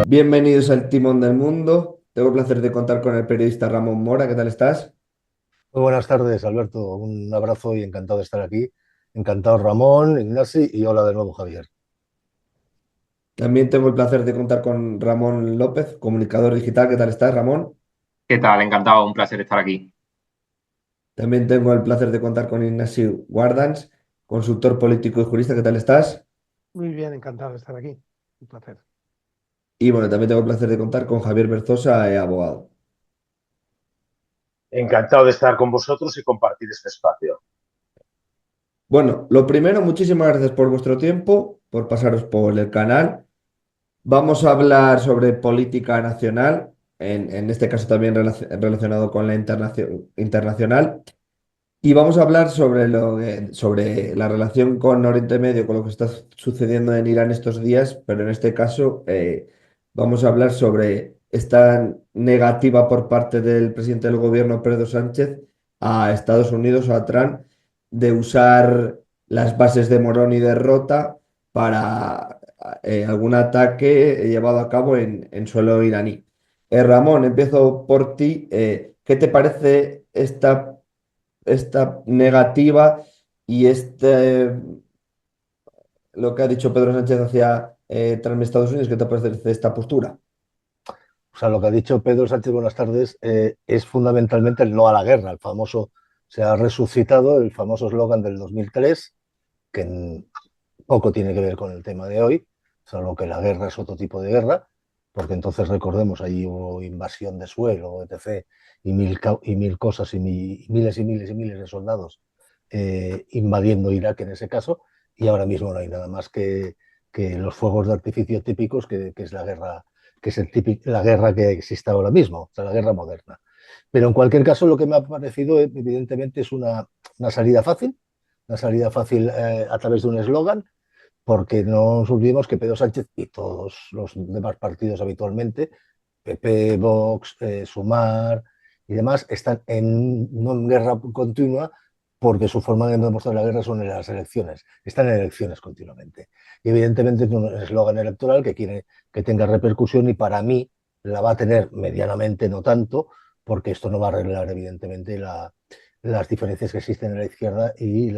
Bienvenidos al Timón del Mundo. Tengo el placer de contar con el periodista Ramón Mora. ¿Qué tal estás? Muy buenas tardes, Alberto. Un abrazo y encantado de estar aquí. Encantado, Ramón, Ignasi y hola de nuevo, Javier. También tengo el placer de contar con Ramón López, comunicador digital. ¿Qué tal estás, Ramón? ¿Qué tal? Encantado, un placer estar aquí. También tengo el placer de contar con Ignacio Guardans, consultor político y jurista. ¿Qué tal estás? Muy bien, encantado de estar aquí. Un placer. Y bueno, también tengo el placer de contar con Javier Berzosa, abogado. Encantado de estar con vosotros y compartir este espacio. Bueno, lo primero, muchísimas gracias por vuestro tiempo, por pasaros por el canal. Vamos a hablar sobre política nacional, en este caso también relacionado con la internacional. Y vamos a hablar sobre sobre la relación con Oriente Medio, con lo que está sucediendo en Irán estos días, pero en este caso vamos a hablar sobre esta negativa por parte del presidente del gobierno, Pedro Sánchez, a Estados Unidos o a Trump de usar las bases de Morón y de Rota para algún ataque llevado a cabo en suelo iraní. Ramón, empiezo por ti. ¿Qué te parece esta negativa y lo que ha dicho Pedro Sánchez hacia Trump en Estados Unidos? ¿Qué te parece de esta postura? O sea, lo que ha dicho Pedro Sánchez, buenas tardes, es fundamentalmente el no a la guerra. El famoso, se ha resucitado el famoso eslogan del 2003, que poco tiene que ver con el tema de hoy, solo que la guerra es otro tipo de guerra, porque entonces recordemos, ahí hubo invasión de suelo, etc., y mil cosas, y miles y miles y miles de soldados invadiendo Irak en ese caso, y ahora mismo no hay nada más que los fuegos de artificio típicos, que es la guerra, que es la guerra que existe ahora mismo, o sea, la guerra moderna. Pero en cualquier caso, lo que me ha parecido, evidentemente, es una salida fácil a través de un eslogan, porque no nos olvidemos que Pedro Sánchez y todos los demás partidos habitualmente, PP, Vox, Sumar y demás, están no en guerra continua, porque su forma de demostrar la guerra son en las elecciones. Están en elecciones continuamente. Y evidentemente es un eslogan electoral que quiere que tenga repercusión, y para mí la va a tener medianamente, no tanto, porque esto no va a arreglar evidentemente las diferencias que existen en la izquierda y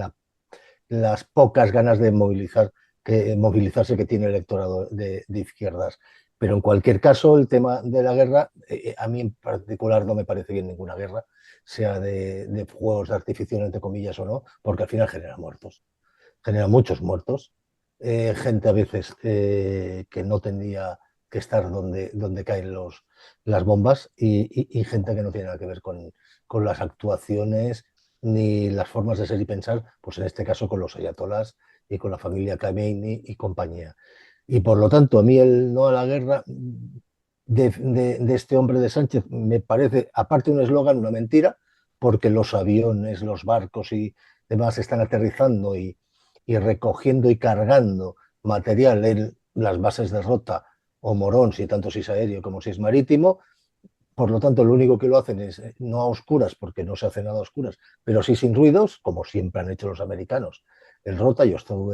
las pocas ganas de movilizarse que tiene el electorado de izquierdas. Pero en cualquier caso, el tema de la guerra, a mí en particular no me parece bien ninguna guerra, sea de fuegos de artificio, entre comillas, o no, porque al final genera muertos, genera muchos muertos, gente a veces que no tendría que estar donde caen las bombas, y gente que no tiene nada que ver con las actuaciones ni las formas de ser y pensar, pues en este caso con los ayatolás y con la familia Khamenei y compañía. Y por lo tanto, a mí el no a la guerra de este hombre de Sánchez me parece, aparte de un eslogan, una mentira, porque los aviones, los barcos y demás están aterrizando y recogiendo y cargando material en las bases de Rota o Morón, si tanto si es aéreo como si es marítimo. Por lo tanto, lo único que lo hacen es no a oscuras, porque no se hace nada a oscuras, pero sí sin ruidos, como siempre han hecho los americanos. En Rota, tengo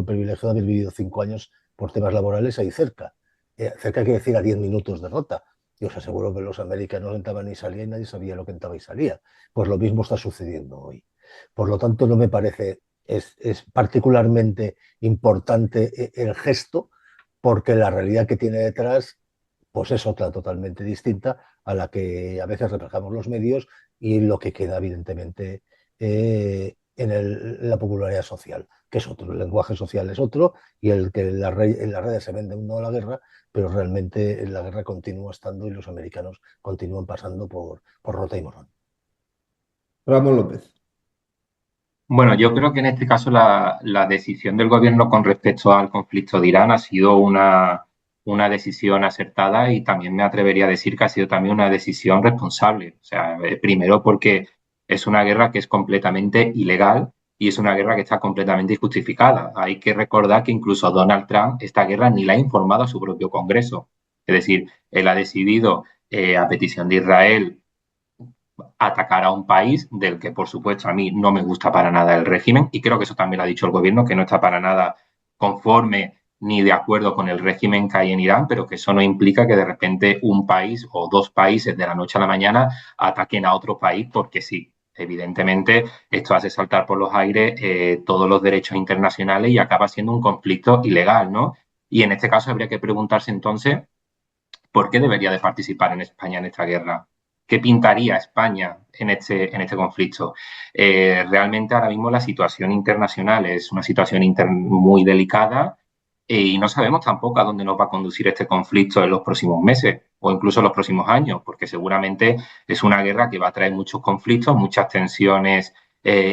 el privilegio de haber vivido 5 años por temas laborales ahí cerca. Cerca quiere decir a 10 minutos de Rota. Y os aseguro que los americanos entraban y salían y nadie sabía lo que entraba y salía. Pues lo mismo está sucediendo hoy. Por lo tanto, no me parece, es particularmente importante el gesto, porque la realidad que tiene detrás pues es otra totalmente distinta a la que a veces reflejamos los medios, y lo que queda evidentemente en la popularidad social, que es otro, el lenguaje social es otro, y el que en las redes se vende un no a la guerra, pero realmente la guerra continúa estando y los americanos continúan pasando por Rota y Morón. Ramón López. Bueno, yo creo que en este caso la decisión del gobierno con respecto al conflicto de Irán ha sido una decisión acertada, y también me atrevería a decir que ha sido también una decisión responsable. O sea, primero porque es una guerra que es completamente ilegal y es una guerra que está completamente injustificada. Hay que recordar que incluso Donald Trump esta guerra ni la ha informado a su propio Congreso. Es decir, él ha decidido, a petición de Israel, atacar a un país del que, por supuesto, a mí no me gusta para nada el régimen, y creo que eso también lo ha dicho el gobierno, que no está para nada conforme ni de acuerdo con el régimen que hay en Irán, pero que eso no implica que de repente un país o dos países de la noche a la mañana ataquen a otro país porque sí. Evidentemente, esto hace saltar por los aires todos los derechos internacionales y acaba siendo un conflicto ilegal, ¿no? Y en este caso habría que preguntarse entonces ¿por qué debería de participar en España en esta guerra? ¿Qué pintaría España en este conflicto? Realmente ahora mismo la situación internacional es una situación muy delicada y no sabemos tampoco a dónde nos va a conducir este conflicto en los próximos meses o incluso en los próximos años, porque seguramente es una guerra que va a traer muchos conflictos, muchas tensiones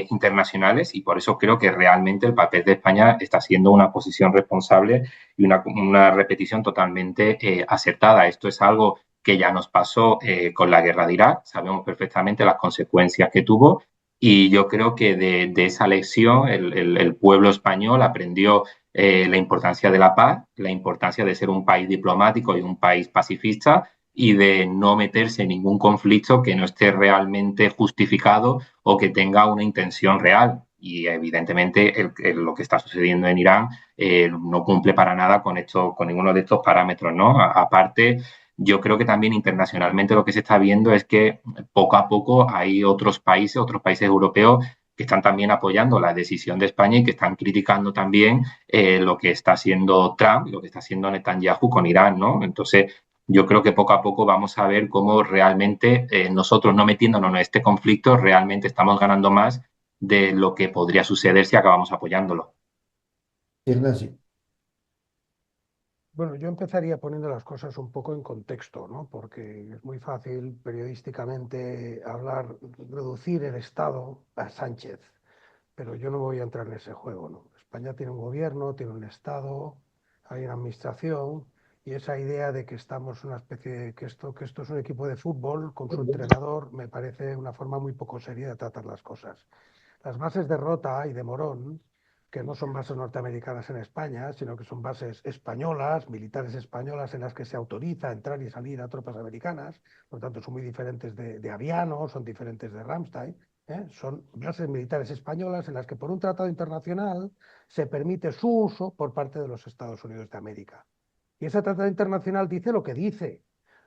internacionales y por eso creo que realmente el papel de España está siendo una posición responsable y una repetición totalmente acertada. Esto es algo que ya nos pasó con la guerra de Irak, sabemos perfectamente las consecuencias que tuvo y yo creo que de esa lección el pueblo español aprendió la importancia de la paz, la importancia de ser un país diplomático y un país pacifista y de no meterse en ningún conflicto que no esté realmente justificado o que tenga una intención real. Y evidentemente lo que está sucediendo en Irán no cumple para nada con ninguno de estos parámetros, ¿no? Aparte, yo creo que también internacionalmente lo que se está viendo es que poco a poco hay otros países europeos que están también apoyando la decisión de España y que están criticando también lo que está haciendo Trump y lo que está haciendo Netanyahu con Irán, ¿no? Entonces, yo creo que poco a poco vamos a ver cómo realmente nosotros no metiéndonos en este conflicto, realmente estamos ganando más de lo que podría suceder si acabamos apoyándolo. Ignacio. Bueno, yo empezaría poniendo las cosas un poco en contexto, ¿no? Porque es muy fácil periodísticamente hablar, reducir el Estado a Sánchez, pero yo no voy a entrar en ese juego, ¿no? España tiene un gobierno, tiene un Estado, hay una administración y esa idea de que estamos una especie de que esto es un equipo de fútbol con su entrenador me parece una forma muy poco seria de tratar las cosas. Las bases de Rota y de Morón, que no son bases norteamericanas en España, sino que son bases españolas, militares españolas en las que se autoriza entrar y salir a tropas americanas, por lo tanto son muy diferentes de Aviano, son diferentes de Ramstein, ¿eh? Son bases militares españolas en las que por un tratado internacional se permite su uso por parte de los Estados Unidos de América. Y ese tratado internacional dice lo que dice,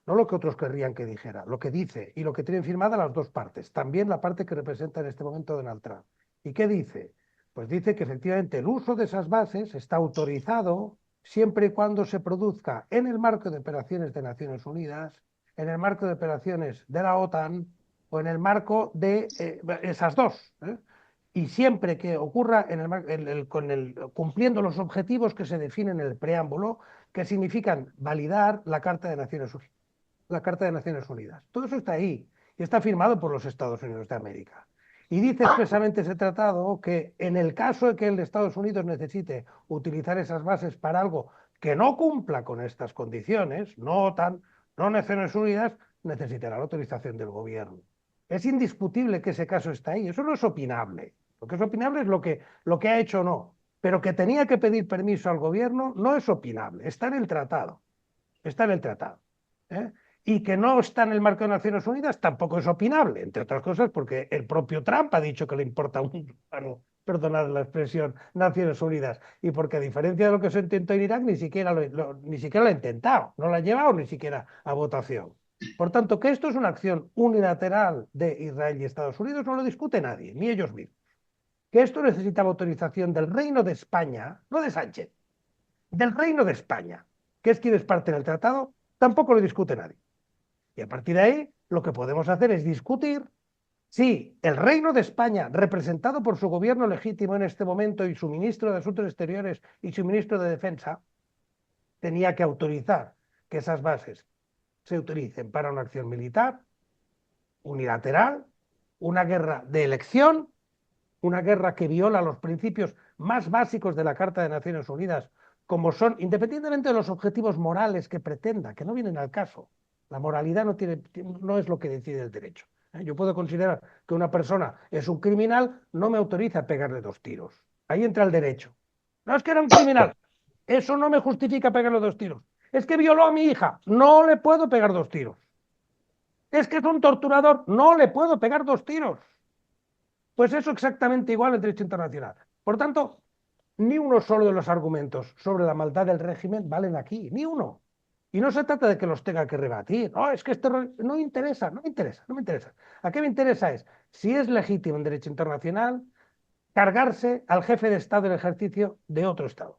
no lo que otros querrían que dijera, lo que dice y lo que tienen firmada las dos partes, también la parte que representa en este momento Donald Trump. ¿Y qué dice? Pues dice que efectivamente el uso de esas bases está autorizado siempre y cuando se produzca en el marco de operaciones de Naciones Unidas, en el marco de operaciones de la OTAN o en el marco de esas dos. Y siempre que ocurra cumpliendo los objetivos que se definen en el preámbulo, que significan validar la Carta de Naciones Unidas. La Carta de Naciones Unidas. Todo eso está ahí y está firmado por los Estados Unidos de América. Y dice expresamente ese tratado que en el caso de que el Estados Unidos necesite utilizar esas bases para algo que no cumpla con estas condiciones, no OTAN, no Naciones Unidas, necesitará la autorización del gobierno. Es indiscutible que ese caso está ahí, eso no es opinable. Lo que es opinable es lo que ha hecho o no, pero que tenía que pedir permiso al gobierno no es opinable, está en el tratado, está en el tratado. ¿Eh? Y que no está en el marco de Naciones Unidas tampoco es opinable, entre otras cosas porque el propio Trump ha dicho que le importa bueno, perdonad la expresión, Naciones Unidas, y porque a diferencia de lo que se intentó en Irak, ni siquiera lo ha intentado, no lo ha llevado ni siquiera a votación. Por tanto, que esto es una acción unilateral de Israel y Estados Unidos no lo discute nadie, ni ellos mismos. Que esto necesitaba autorización del Reino de España, no de Sánchez, del Reino de España, que es quien es parte del tratado, tampoco lo discute nadie. Y a partir de ahí, lo que podemos hacer es discutir si el Reino de España, representado por su gobierno legítimo en este momento y su ministro de Asuntos Exteriores y su ministro de Defensa, tenía que autorizar que esas bases se utilicen para una acción militar unilateral, una guerra de elección, una guerra que viola los principios más básicos de la Carta de Naciones Unidas, como son, independientemente de los objetivos morales que pretenda, que no vienen al caso. La moralidad no es lo que decide el derecho. Yo puedo considerar que una persona es un criminal, no me autoriza a pegarle 2 tiros. Ahí entra el derecho. No es que era un criminal, eso no me justifica pegarle 2 tiros. Es que violó a mi hija, no le puedo pegar 2 tiros. Es que es un torturador, no le puedo pegar 2 tiros. Pues eso exactamente igual en derecho internacional. Por tanto, ni uno solo de los argumentos sobre la maldad del régimen valen aquí, ni uno. Y no se trata de que los tenga que rebatir. No, es que esto no me interesa, no me interesa, no me interesa. ¿A qué me interesa es si es legítimo en derecho internacional cargarse al jefe de Estado en ejercicio de otro Estado?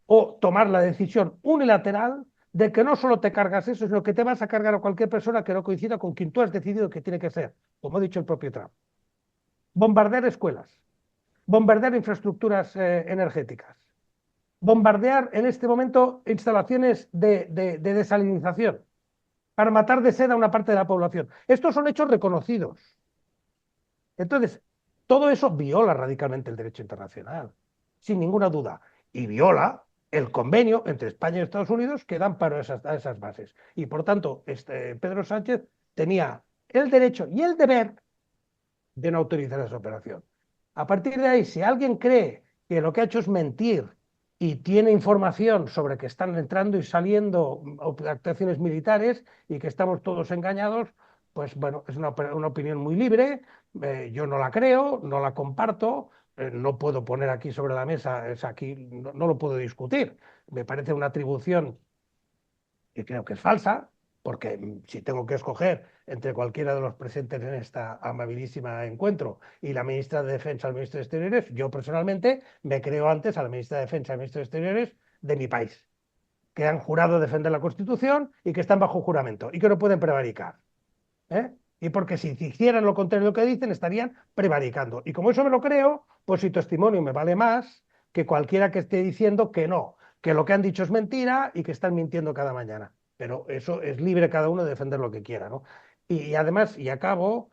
O tomar la decisión unilateral de que no solo te cargas eso, sino que te vas a cargar a cualquier persona que no coincida con quien tú has decidido que tiene que ser, como ha dicho el propio Trump. Bombardear escuelas, bombardear infraestructuras energéticas, bombardear en este momento instalaciones de desalinización para matar de sed a una parte de la población. Estos son hechos reconocidos. Entonces, todo eso viola radicalmente el derecho internacional, sin ninguna duda, y viola el convenio entre España y Estados Unidos que dan para esas bases. Y por tanto, Pedro Sánchez tenía el derecho y el deber de no autorizar esa operación. A partir de ahí, si alguien cree que lo que ha hecho es mentir y tiene información sobre que están entrando y saliendo actuaciones militares y que estamos todos engañados, pues bueno, es una opinión muy libre, yo no la creo, no la comparto, no puedo poner aquí sobre la mesa, es aquí, no lo puedo discutir, me parece una atribución que creo que es falsa, porque si tengo que escoger entre cualquiera de los presentes en esta amabilísima encuentro y la ministra de Defensa o el ministro de Exteriores, yo personalmente me creo antes a la ministra de Defensa y al ministro de Exteriores de mi país, que han jurado defender la Constitución y que están bajo juramento y que no pueden prevaricar. ¿Eh? Y porque si hicieran lo contrario de lo que dicen, estarían prevaricando. Y como eso me lo creo, pues su testimonio me vale más que cualquiera que esté diciendo que no, que lo que han dicho es mentira y que están mintiendo cada mañana. Pero eso es libre cada uno de defender lo que quiera, ¿no? Y además, y acabo,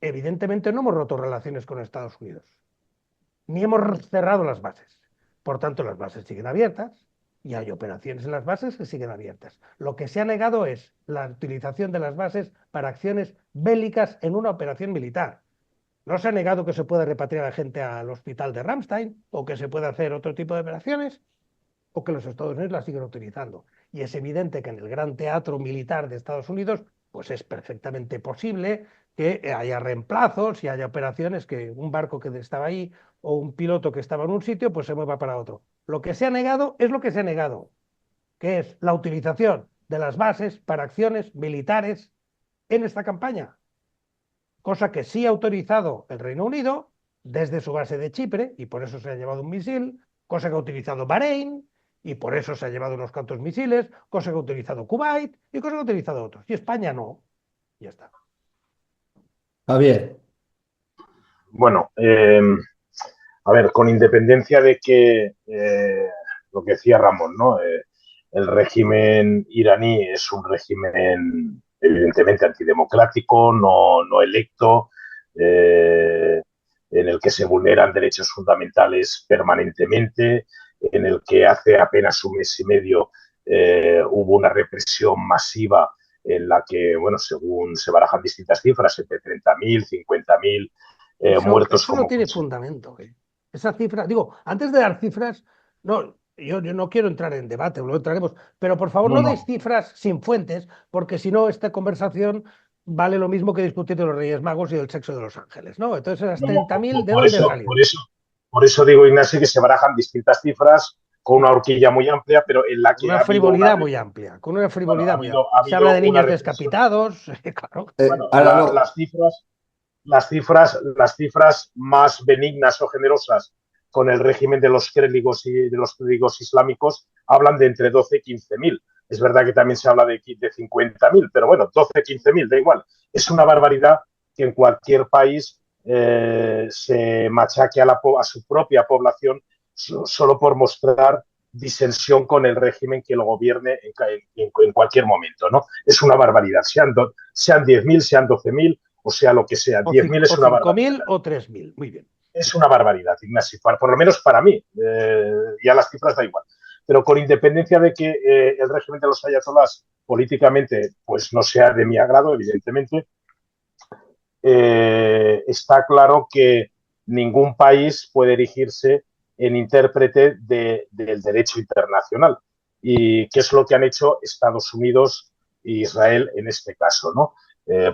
evidentemente no hemos roto relaciones con Estados Unidos, ni hemos cerrado las bases. Por tanto, las bases siguen abiertas y hay operaciones en las bases que siguen abiertas. Lo que se ha negado es la utilización de las bases para acciones bélicas en una operación militar. No se ha negado que se pueda repatriar a gente al hospital de Ramstein o que se pueda hacer otro tipo de operaciones o que los Estados Unidos las siguen utilizando. Y es evidente que en el gran teatro militar de Estados Unidos, pues es perfectamente posible que haya reemplazos y haya operaciones que un barco que estaba ahí o un piloto que estaba en un sitio, pues se mueva para otro. Lo que se ha negado es lo que se ha negado, que es la utilización de las bases para acciones militares en esta campaña, cosa que sí ha autorizado el Reino Unido desde su base de Chipre, y por eso se ha llevado un misil, cosa que ha utilizado Bahrein, y por eso se ha llevado unos cuantos misiles, cosa que ha utilizado Kuwait, y cosa que ha utilizado otros. Y España no. Ya está. Javier, Bueno, a ver, con independencia de que lo que decía Ramón, ¿no? El régimen iraní es un régimen evidentemente antidemocrático, no electo, en el que se vulneran derechos fundamentales permanentemente, en el que hace apenas un mes y medio hubo una represión masiva en la que, bueno, según se barajan distintas cifras, entre 30.000, 50.000 muertos Eso no como tiene consecuencia. fundamento. Esa cifra, digo, antes de dar cifras, no, yo no quiero entrar en debate, lo entraremos, pero por favor No, no deis no, cifras sin fuentes, porque si no, esta conversación vale lo mismo que discutir de los Reyes Magos y del sexo de los ángeles, ¿no? Entonces, esas no, 30.000, ¿de por dónde han eso, salido? por eso digo, Ignacio, que se barajan distintas cifras con una horquilla muy amplia, pero en la Con que una ha habido frivolidad muy amplia, con una bueno, frivolidad muy ha amplia. Se habla habido de una niños represión. descapitados, claro. Bueno, ahora no. las cifras más benignas o generosas con el régimen de los clérigos islámicos hablan de entre 12 y 15.000. Es verdad que también se habla de 50.000, pero bueno, 12, 15.000, da igual. Es una barbaridad que en cualquier país se machaque a su propia población solo por mostrar disensión con el régimen que lo gobierne en cualquier momento, ¿no? Es una barbaridad, sean 10.000, sean 12.000, o sea lo que sea, O 10.000 es una 5.000 barbaridad. o 3.000, muy bien. Es una barbaridad, Ignacio, por lo menos para mí, ya las cifras da igual. Pero con independencia de que el régimen de los ayatolás políticamente pues no sea de mi agrado, evidentemente, está claro que ningún país puede erigirse en intérprete del derecho internacional. ¿Y qué es lo que han hecho Estados Unidos Israel en este caso, ¿no?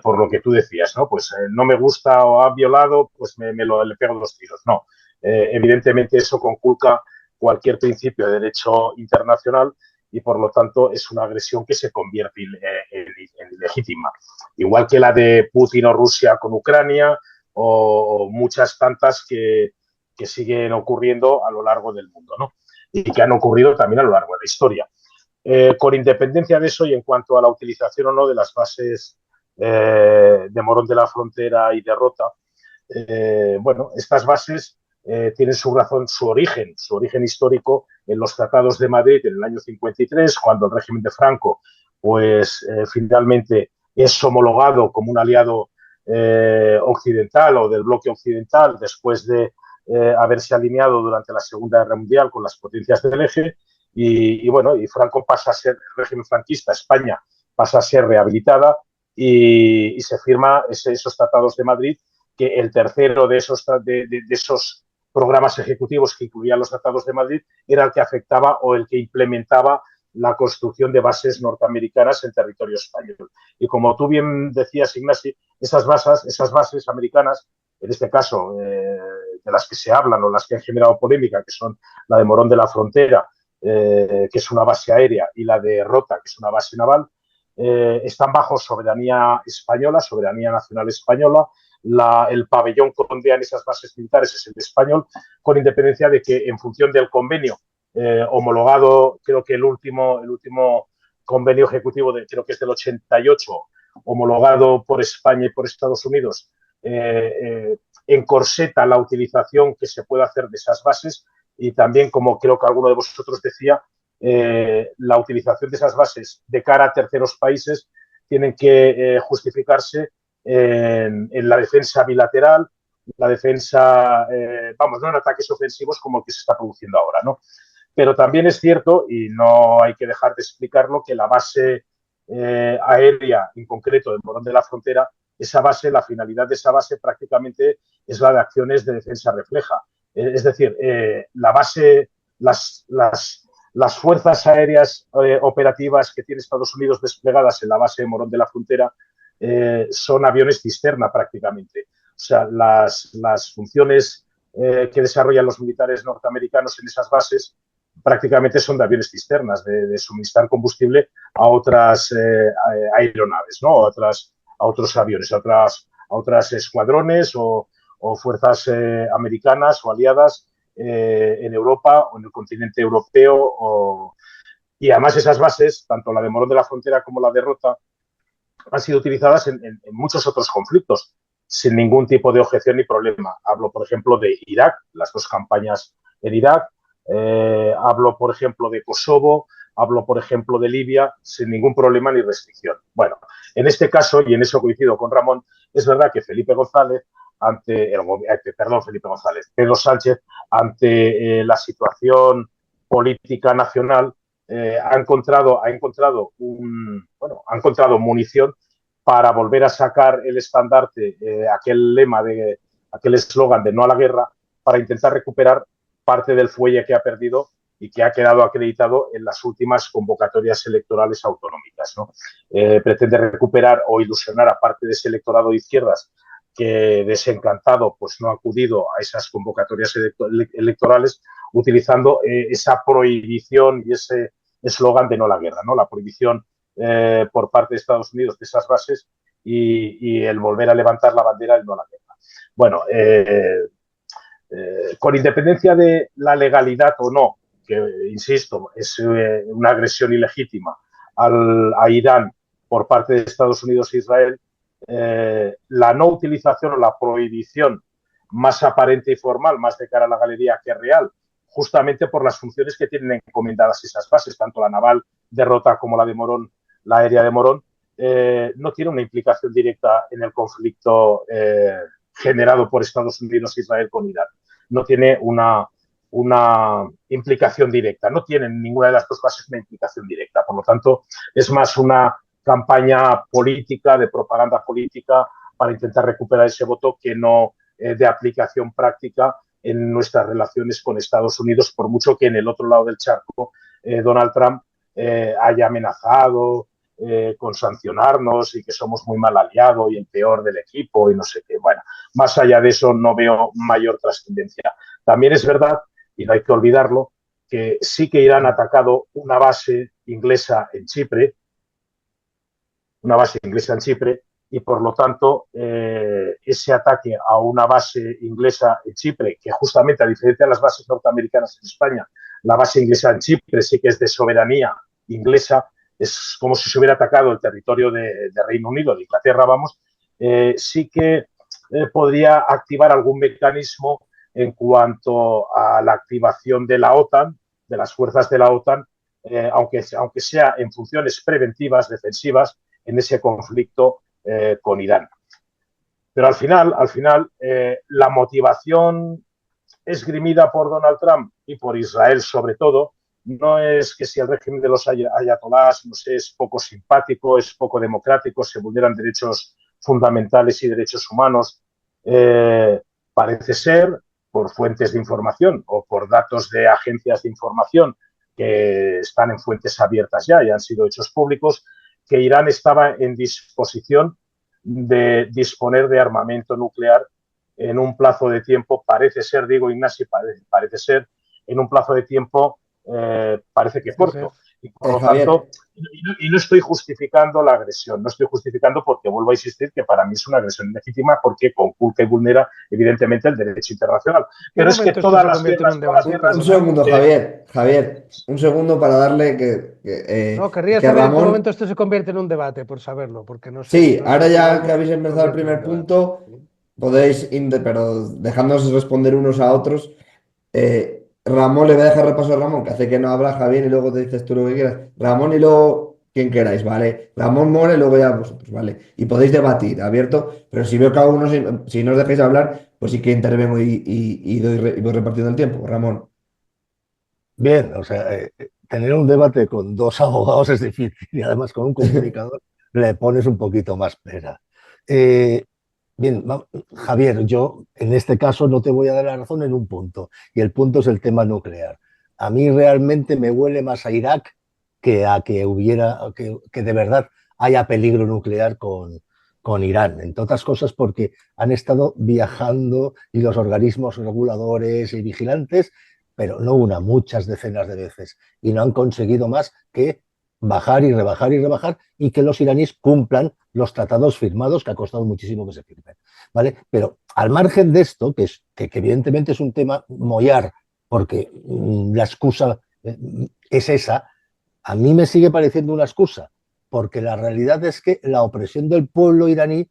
Por lo que tú decías, ¿no? Pues no me gusta o ha violado, pues le pego 2 tiros. No, evidentemente eso conculca cualquier principio de derecho internacional y por lo tanto es una agresión que se convierte en ilegítima. Igual que la de Putin o Rusia con Ucrania o muchas tantas que siguen ocurriendo a lo largo del mundo, ¿no? Y que han ocurrido también a lo largo de la historia. Con independencia de eso y en cuanto a la utilización o no de las bases de Morón de la Frontera y de Rota, bueno, estas bases tienen su razón, su origen histórico en los tratados de Madrid en el año 53, cuando el régimen de Franco, pues finalmente es homologado como un aliado occidental o del bloque occidental después de haberse alineado durante la Segunda Guerra Mundial con las potencias del eje y bueno, y Franco pasa a ser, el régimen franquista, España pasa a ser rehabilitada y se firma esos tratados de Madrid, que el tercero de esos programas ejecutivos que incluían los tratados de Madrid era el que afectaba o el que implementaba la construcción de bases norteamericanas en territorio español. Y como tú bien decías, Ignasi, esas bases americanas, en este caso, de las que se hablan o las que han generado polémica, que son la de Morón de la Frontera, que es una base aérea, y la de Rota, que es una base naval, están bajo soberanía española, soberanía nacional española. El pabellón que ondea en esas bases militares es el español, con independencia de que en función del convenio homologado, creo que el último convenio ejecutivo, creo que es del 88, homologado por España y por Estados Unidos, encorseta la utilización que se puede hacer de esas bases y también, como creo que alguno de vosotros decía, la utilización de esas bases de cara a terceros países tienen que justificarse en la defensa bilateral, la defensa, no en ataques ofensivos como el que se está produciendo ahora, ¿no? Pero también es cierto, y no hay que dejar de explicarlo, que la base aérea, en concreto de Morón de la Frontera, esa base, la finalidad de esa base prácticamente es la de acciones de defensa refleja. Es decir, la base, las fuerzas aéreas operativas que tiene Estados Unidos desplegadas en la base de Morón de la Frontera son aviones cisterna prácticamente. O sea, las funciones que desarrollan los militares norteamericanos en esas bases prácticamente son de aviones cisternas, de suministrar combustible a otras aeronaves, ¿no? A otros aviones, a otras escuadrones o fuerzas americanas o aliadas en Europa o en el continente europeo. Y además esas bases, tanto la de Morón de la Frontera como la de Rota, han sido utilizadas en muchos otros conflictos sin ningún tipo de objeción ni problema. Hablo, por ejemplo, de Irak, las 2 campañas en Irak. Hablo, por ejemplo, de Kosovo. Hablo, por ejemplo, de Libia, sin ningún problema ni restricción. Bueno, en este caso, y en eso coincido con Ramón, es verdad que Pedro Sánchez, ante la situación política nacional, ha encontrado munición para volver a sacar el estandarte, aquel eslogan de no a la guerra, para intentar recuperar parte del fuelle que ha perdido y que ha quedado acreditado en las últimas convocatorias electorales autonómicas, ¿no? Pretende recuperar o ilusionar a parte de ese electorado de izquierdas que, desencantado, pues no ha acudido a esas convocatorias electorales, utilizando esa prohibición y ese eslogan de no a la guerra, ¿no? La prohibición por parte de Estados Unidos de esas bases y el volver a levantar la bandera del no a la guerra. Bueno, con independencia de la legalidad o no, que, insisto, es una agresión ilegítima a Irán por parte de Estados Unidos e Israel, la no utilización o la prohibición más aparente y formal, más de cara a la galería que real, justamente por las funciones que tienen encomendadas esas bases, tanto la naval de Rota como la de Morón, la aérea de Morón, no tiene una implicación directa en el conflicto generado por Estados Unidos e Israel con Irán. No tiene una implicación directa, no tienen ninguna de las 2 bases una implicación directa. Por lo tanto, es más una campaña política, de propaganda política, para intentar recuperar ese voto que no de aplicación práctica en nuestras relaciones con Estados Unidos, por mucho que en el otro lado del charco Donald Trump haya amenazado con sancionarnos y que somos muy mal aliado y el peor del equipo y no sé qué. Bueno, más allá de eso no veo mayor trascendencia. También es verdad, y no hay que olvidarlo, que sí que Irán ha atacado una base inglesa en Chipre, y por lo tanto ese ataque a una base inglesa en Chipre, que justamente a diferencia de las bases norteamericanas en España, la base inglesa en Chipre sí que es de soberanía inglesa, es como si se hubiera atacado el territorio de Reino Unido, de Inglaterra, vamos, sí que podría activar algún mecanismo en cuanto a la activación de la OTAN, de las fuerzas de la OTAN, aunque sea en funciones preventivas, defensivas, en ese conflicto con Irán. Pero al final la motivación esgrimida por Donald Trump y por Israel sobre todo, no es que si el régimen de los ayatolás, no sé, es poco simpático, es poco democrático, se vulneran derechos fundamentales y derechos humanos. Parece ser, por fuentes de información o por datos de agencias de información que están en fuentes abiertas ya y han sido hechos públicos, que Irán estaba en disposición de disponer de armamento nuclear en un plazo de tiempo, parece ser, digo Ignacio, parece ser, en un plazo de tiempo, parece que corto. Y por lo Javier, tanto, y no estoy justificando la agresión, no estoy justificando porque vuelvo a insistir que para mí es una agresión legítima porque conculca y vulnera evidentemente el derecho internacional. Pero es que todas las guerras, un segundo, Javier, un segundo para darle No, querría que saber en qué Ramón. momento esto se convierte en un debate, por saberlo, porque no sé, Sí, no sé ahora en qué ya que momento habéis se empezado el convierte en un primer debate. punto, podéis, pero dejándonos responder unos a otros. Ramón, le voy a dejar repaso a Ramón, que hace que no habla Javier y luego te dices tú lo que quieras. Ramón y luego quien queráis, ¿vale? Ramón More y luego ya vosotros, ¿vale? Y podéis debatir, abierto, pero si veo que algunos, si no os dejáis hablar, pues sí que intervengo y voy repartiendo el tiempo. Ramón. Bien, o sea, tener un debate con dos abogados es difícil y además con un comunicador le pones un poquito más pera. Eh, bien, Javier, yo en este caso no te voy a dar la razón en un punto y el punto es el tema nuclear. A mí realmente me huele más a Irak que a que hubiera, que de verdad haya peligro nuclear con Irán, entre otras cosas porque han estado viajando y los organismos reguladores y vigilantes pero no una, muchas decenas de veces, y no han conseguido más que bajar y rebajar y rebajar y que los iraníes cumplan los tratados firmados que ha costado muchísimo que se firmen. ¿Vale? Pero al margen de esto, que evidentemente es un tema mollar, porque la excusa es esa, a mí me sigue pareciendo una excusa, porque la realidad es que la opresión del pueblo iraní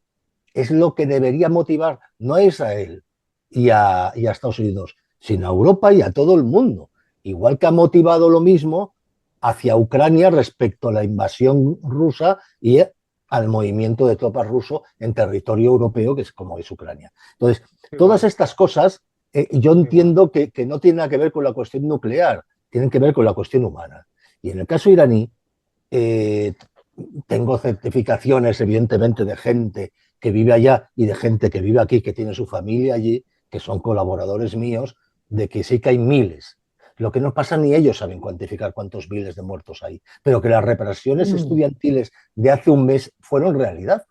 es lo que debería motivar no a Israel y a Estados Unidos, sino a Europa y a todo el mundo. Igual que ha motivado lo mismo hacia Ucrania respecto a la invasión rusa y al movimiento de tropas ruso en territorio europeo, que es como es Ucrania. Entonces, todas estas cosas yo entiendo que no tienen nada que ver con la cuestión nuclear, tienen que ver con la cuestión humana. Y en el caso iraní, eh, tengo certificaciones, evidentemente, de gente que vive allá y de gente que vive aquí, que tiene su familia allí, que son colaboradores míos, de que sí que hay miles. Lo que no pasa ni ellos saben cuantificar cuántos miles de muertos hay, pero que las represiones estudiantiles de hace un mes fueron realidad,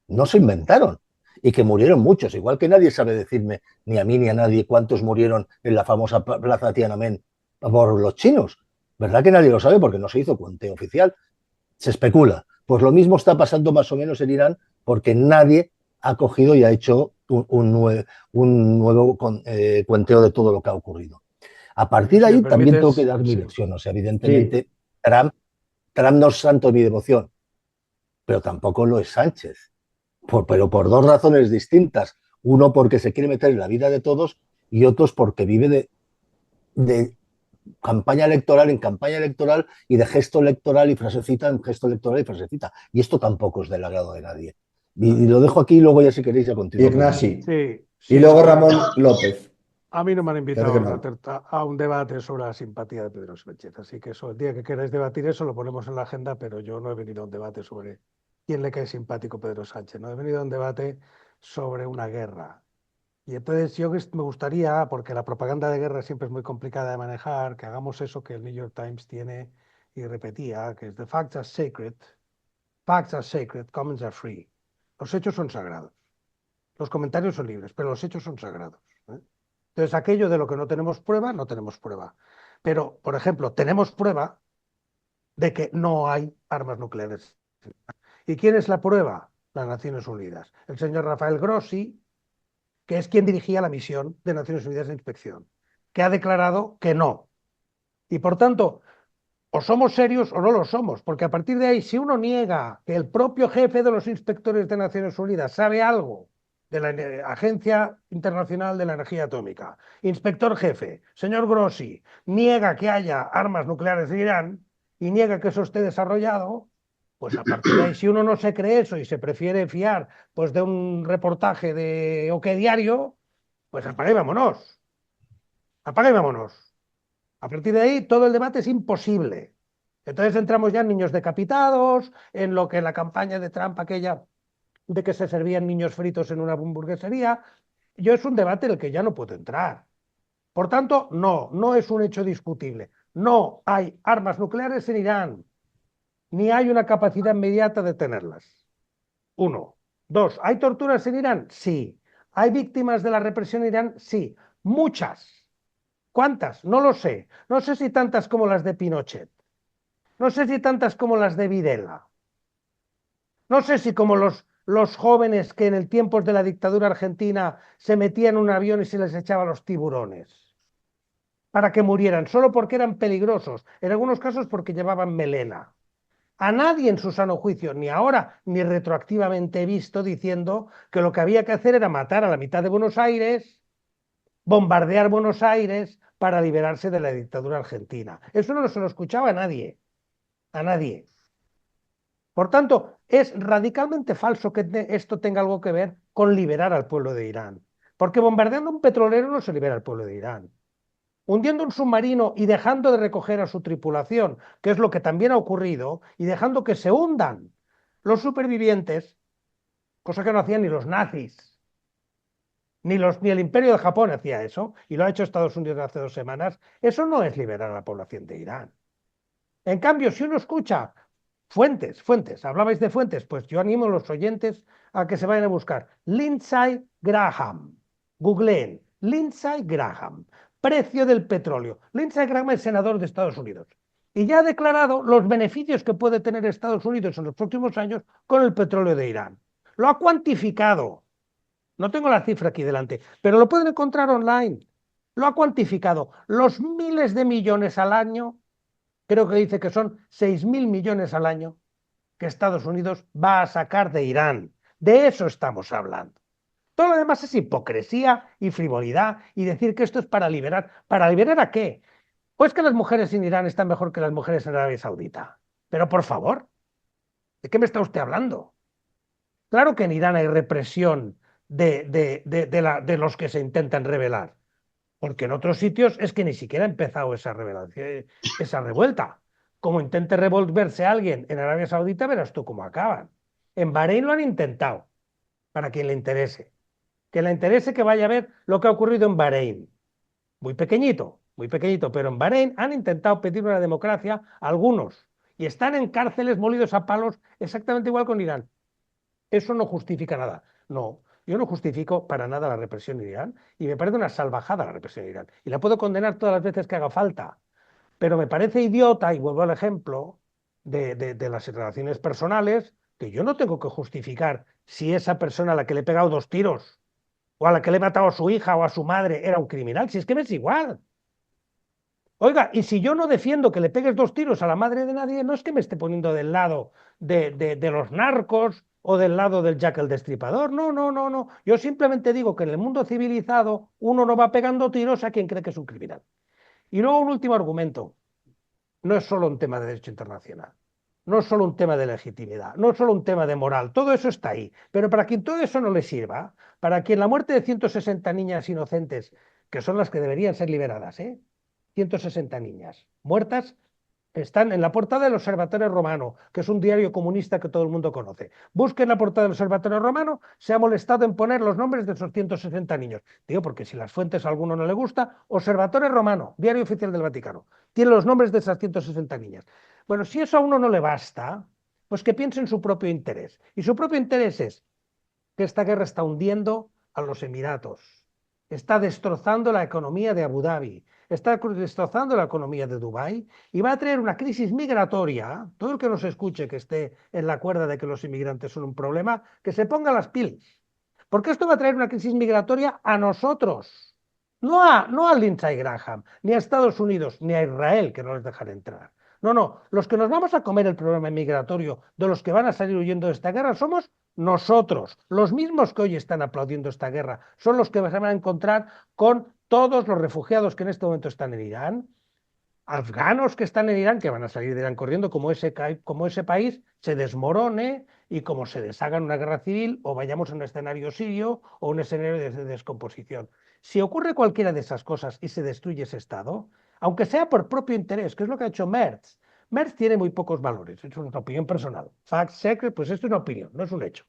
no se inventaron y que murieron muchos, igual que nadie sabe decirme, ni a mí ni a nadie, cuántos murieron en la famosa plaza Tiananmen por los chinos. ¿Verdad que nadie lo sabe? Porque no se hizo conteo oficial. Se especula. Pues lo mismo está pasando más o menos en Irán porque nadie ha cogido y ha hecho un nuevo cuenteo de todo lo que ha ocurrido. A partir de Si me ahí también tengo que permites, dar mi sí. versión. O sea, Sí, evidentemente, Trump no es santo de mi devoción, pero tampoco lo es Sánchez. Pero por dos razones distintas. Uno porque se quiere meter en la vida de todos y otros porque vive de campaña electoral en campaña electoral y de gesto electoral y frasecita en gesto electoral y frasecita. Y esto tampoco es del agrado de nadie. Y lo dejo aquí y luego ya si queréis ya continúo con mi... Ignasi. Sí, Y sí, luego no. Ramón López, A mí no me han que hace que invitado no habla. a un debate sobre la simpatía de Pedro Sánchez, así que eso, el día que queráis debatir eso lo ponemos en la agenda, pero yo no he venido a un debate sobre quién le cae simpático a Pedro Sánchez, no he venido a un debate sobre una guerra. Y entonces yo me gustaría, porque la propaganda de guerra siempre es muy complicada de manejar, que hagamos eso que el New York Times tiene y repetía, que es The facts are sacred, Facts are sacred, comments are free. Los hechos son sagrados. Los comentarios son libres, pero los hechos son sagrados. Entonces, aquello de lo que no tenemos prueba, no tenemos prueba. Pero, por ejemplo, tenemos prueba de que no hay armas nucleares. ¿Y quién es la prueba? Las Naciones Unidas. El señor Rafael Grossi, que es quien dirigía la misión de Naciones Unidas de inspección, que ha declarado que no. Y por tanto, o somos serios o no lo somos, porque a partir de ahí, si uno niega que el propio jefe de los inspectores de Naciones Unidas sabe algo de la Agencia Internacional de la Energía Atómica, inspector jefe, señor Grossi, niega que haya armas nucleares en Irán y niega que eso esté desarrollado, pues a partir de ahí, si uno no se cree eso y se prefiere fiar pues, de un reportaje de OK Diario, pues apaga y vámonos. Apaga y vámonos. A partir de ahí, todo el debate es imposible. Entonces entramos ya en niños decapitados, en lo que en la campaña de Trump aquella de que se servían niños fritos en una hamburguesería. Yo es un debate en el que ya no puedo entrar. Por tanto, no es un hecho discutible. No hay armas nucleares en Irán, ni hay una capacidad inmediata de tenerlas. 1. 2. ¿Hay torturas en Irán? Sí. ¿Hay víctimas de la represión en Irán? Sí. Muchas. ¿Cuántas? No lo sé. No sé si tantas como las de Pinochet. No sé si tantas como las de Videla. No sé si como los jóvenes que en el tiempo de la dictadura argentina se metían en un avión y se les echaba los tiburones para que murieran, solo porque eran peligrosos, en algunos casos porque llevaban melena. A nadie en su sano juicio, ni ahora ni retroactivamente he visto diciendo que lo que había que hacer era matar a la mitad de Buenos Aires, bombardear Buenos Aires para liberarse de la dictadura argentina. Eso no se lo escuchaba a nadie. A nadie. Por tanto, es radicalmente falso que esto tenga algo que ver con liberar al pueblo de Irán. Porque bombardeando un petrolero no se libera al pueblo de Irán. Hundiendo un submarino y dejando de recoger a su tripulación, que es lo que también ha ocurrido, y dejando que se hundan los supervivientes, cosa que no hacían ni los nazis, ni el Imperio de Japón hacía eso, y lo ha hecho Estados Unidos hace 2 semanas, eso no es liberar a la población de Irán. En cambio, si uno escucha fuentes, hablabais de fuentes, pues yo animo a los oyentes a que se vayan a buscar Lindsey Graham, googleen Lindsey Graham, precio del petróleo. Lindsey Graham es senador de Estados Unidos y ya ha declarado los beneficios que puede tener Estados Unidos en los próximos años con el petróleo de Irán. Lo ha cuantificado. No tengo la cifra aquí delante, pero lo pueden encontrar online. Lo ha cuantificado. Los miles de millones al año, creo que dice que son 6.000 millones al año, que Estados Unidos va a sacar de Irán. De eso estamos hablando. Todo lo demás es hipocresía y frivolidad y decir que esto es para liberar. ¿Para liberar a qué? Pues que las mujeres en Irán están mejor que las mujeres en Arabia Saudita. Pero por favor, ¿de qué me está usted hablando? Claro que en Irán hay represión de los que se intentan rebelar, porque en otros sitios es que ni siquiera ha empezado esa revuelta. Como intente revolverse alguien en Arabia Saudita, verás tú cómo acaban. En Bahrein lo han intentado, para quien le interese. Que le interese que vaya a ver lo que ha ocurrido en Bahrein. Muy pequeñito, pero en Bahrein han intentado pedir una democracia algunos y están en cárceles molidos a palos exactamente igual con Irán. Eso no justifica nada. No, yo no justifico para nada la represión en Irán y me parece una salvajada la represión en Irán. Y la puedo condenar todas las veces que haga falta. Pero me parece idiota, y vuelvo al ejemplo de las relaciones personales, que yo no tengo que justificar si esa persona a la que le he pegado 2 tiros o a la que le he matado a su hija o a su madre era un criminal, si es que me es igual. Oiga, y si yo no defiendo que le pegues 2 tiros a la madre de nadie, no es que me esté poniendo del lado de los narcos o del lado del Jack el Destripador. No. Yo simplemente digo que en el mundo civilizado uno no va pegando tiros a quien cree que es un criminal. Y luego un último argumento. No es solo un tema de derecho internacional. No es solo un tema de legitimidad. No es solo un tema de moral. Todo eso está ahí. Pero para quien todo eso no le sirva, para quien la muerte de 160 niñas inocentes, que son las que deberían ser liberadas, 160 niñas muertas, están en la portada del Observatorio Romano, que es un diario comunista que todo el mundo conoce. Busquen la portada del Observatorio Romano, se ha molestado en poner los nombres de esos 160 niños. Digo, porque si las fuentes a alguno no le gusta, Observatorio Romano, diario oficial del Vaticano, tiene los nombres de esas 160 niñas. Bueno, si eso a uno no le basta, Pues que piense en su propio interés. Y su propio interés es que esta guerra está hundiendo a los Emiratos, está destrozando la economía de Abu Dhabi, está destrozando la economía de Dubái y va a traer una crisis migratoria. Todo el que nos escuche que esté en la cuerda de que los inmigrantes son un problema, que se ponga las pilas. Porque esto va a traer una crisis migratoria a nosotros, no a Lindsey Graham, ni a Estados Unidos, ni a Israel, que no les dejan entrar. No, no, los que nos vamos a comer el problema migratorio, de los que van a salir huyendo de esta guerra, somos nosotros. Los mismos que hoy están aplaudiendo esta guerra son los que se van a encontrar con todos los refugiados que en este momento están en Irán, afganos que están en Irán, que van a salir de Irán corriendo, como ese país se desmorone y como se deshaga en una guerra civil o vayamos a un escenario sirio o un escenario de descomposición. Si ocurre cualquiera de esas cosas y se destruye ese Estado, aunque sea por propio interés, que es lo que ha hecho Merz. Merz tiene muy pocos valores, es una opinión personal. Fact secret, pues esto es una opinión, no es un hecho.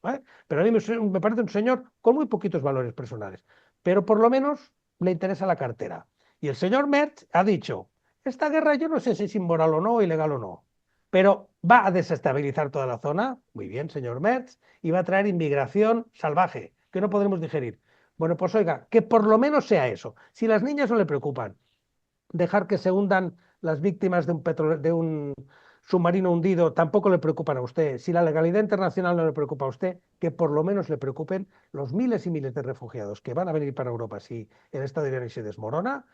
Pero a mí me parece un señor con muy poquitos valores personales. Pero por lo menos le interesa la cartera. Y el señor Merz ha dicho, esta guerra yo no sé si es inmoral o no, ilegal o no, pero va a desestabilizar toda la zona, muy bien, señor Merz, y va a traer inmigración salvaje, que no podremos digerir. Bueno, pues oiga, que por lo menos sea eso. Si las niñas no le preocupan, dejar que se hundan las víctimas de un submarino hundido tampoco le preocupan a usted. Si la legalidad internacional no le preocupa a usted, que por lo menos le preocupen los miles y miles de refugiados que van a venir para Europa si el Estado de Irán se desmorona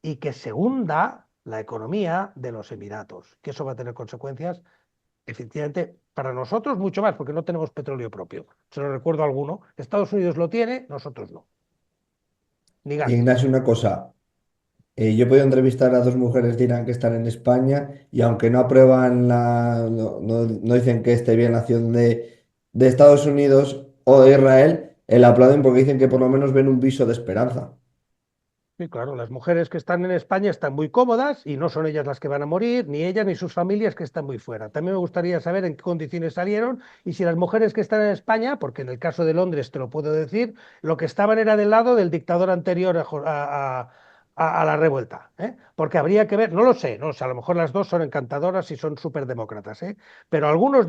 y que se hunda la economía de los Emiratos, que eso va a tener consecuencias, efectivamente, para nosotros mucho más, porque no tenemos petróleo propio. Se lo recuerdo a alguno, Estados Unidos lo tiene, nosotros no, ni Y gas. Ignacio, una cosa. Yo he podido entrevistar a dos mujeres de Irán que están en España y aunque no aprueban no dicen que esté bien la acción de Estados Unidos o de Israel, la aplauden porque dicen que por lo menos ven un viso de esperanza. Y claro, las mujeres que están en España están muy cómodas y no son ellas las que van a morir, ni ellas ni sus familias que están muy fuera. También me gustaría saber en qué condiciones salieron y si las mujeres que están en España, porque en el caso de Londres te lo puedo decir, lo que estaban era del lado del dictador anterior a la revuelta. Porque habría que ver, no lo sé, no, o sea, a lo mejor las dos son encantadoras y son súper demócratas, pero algunos,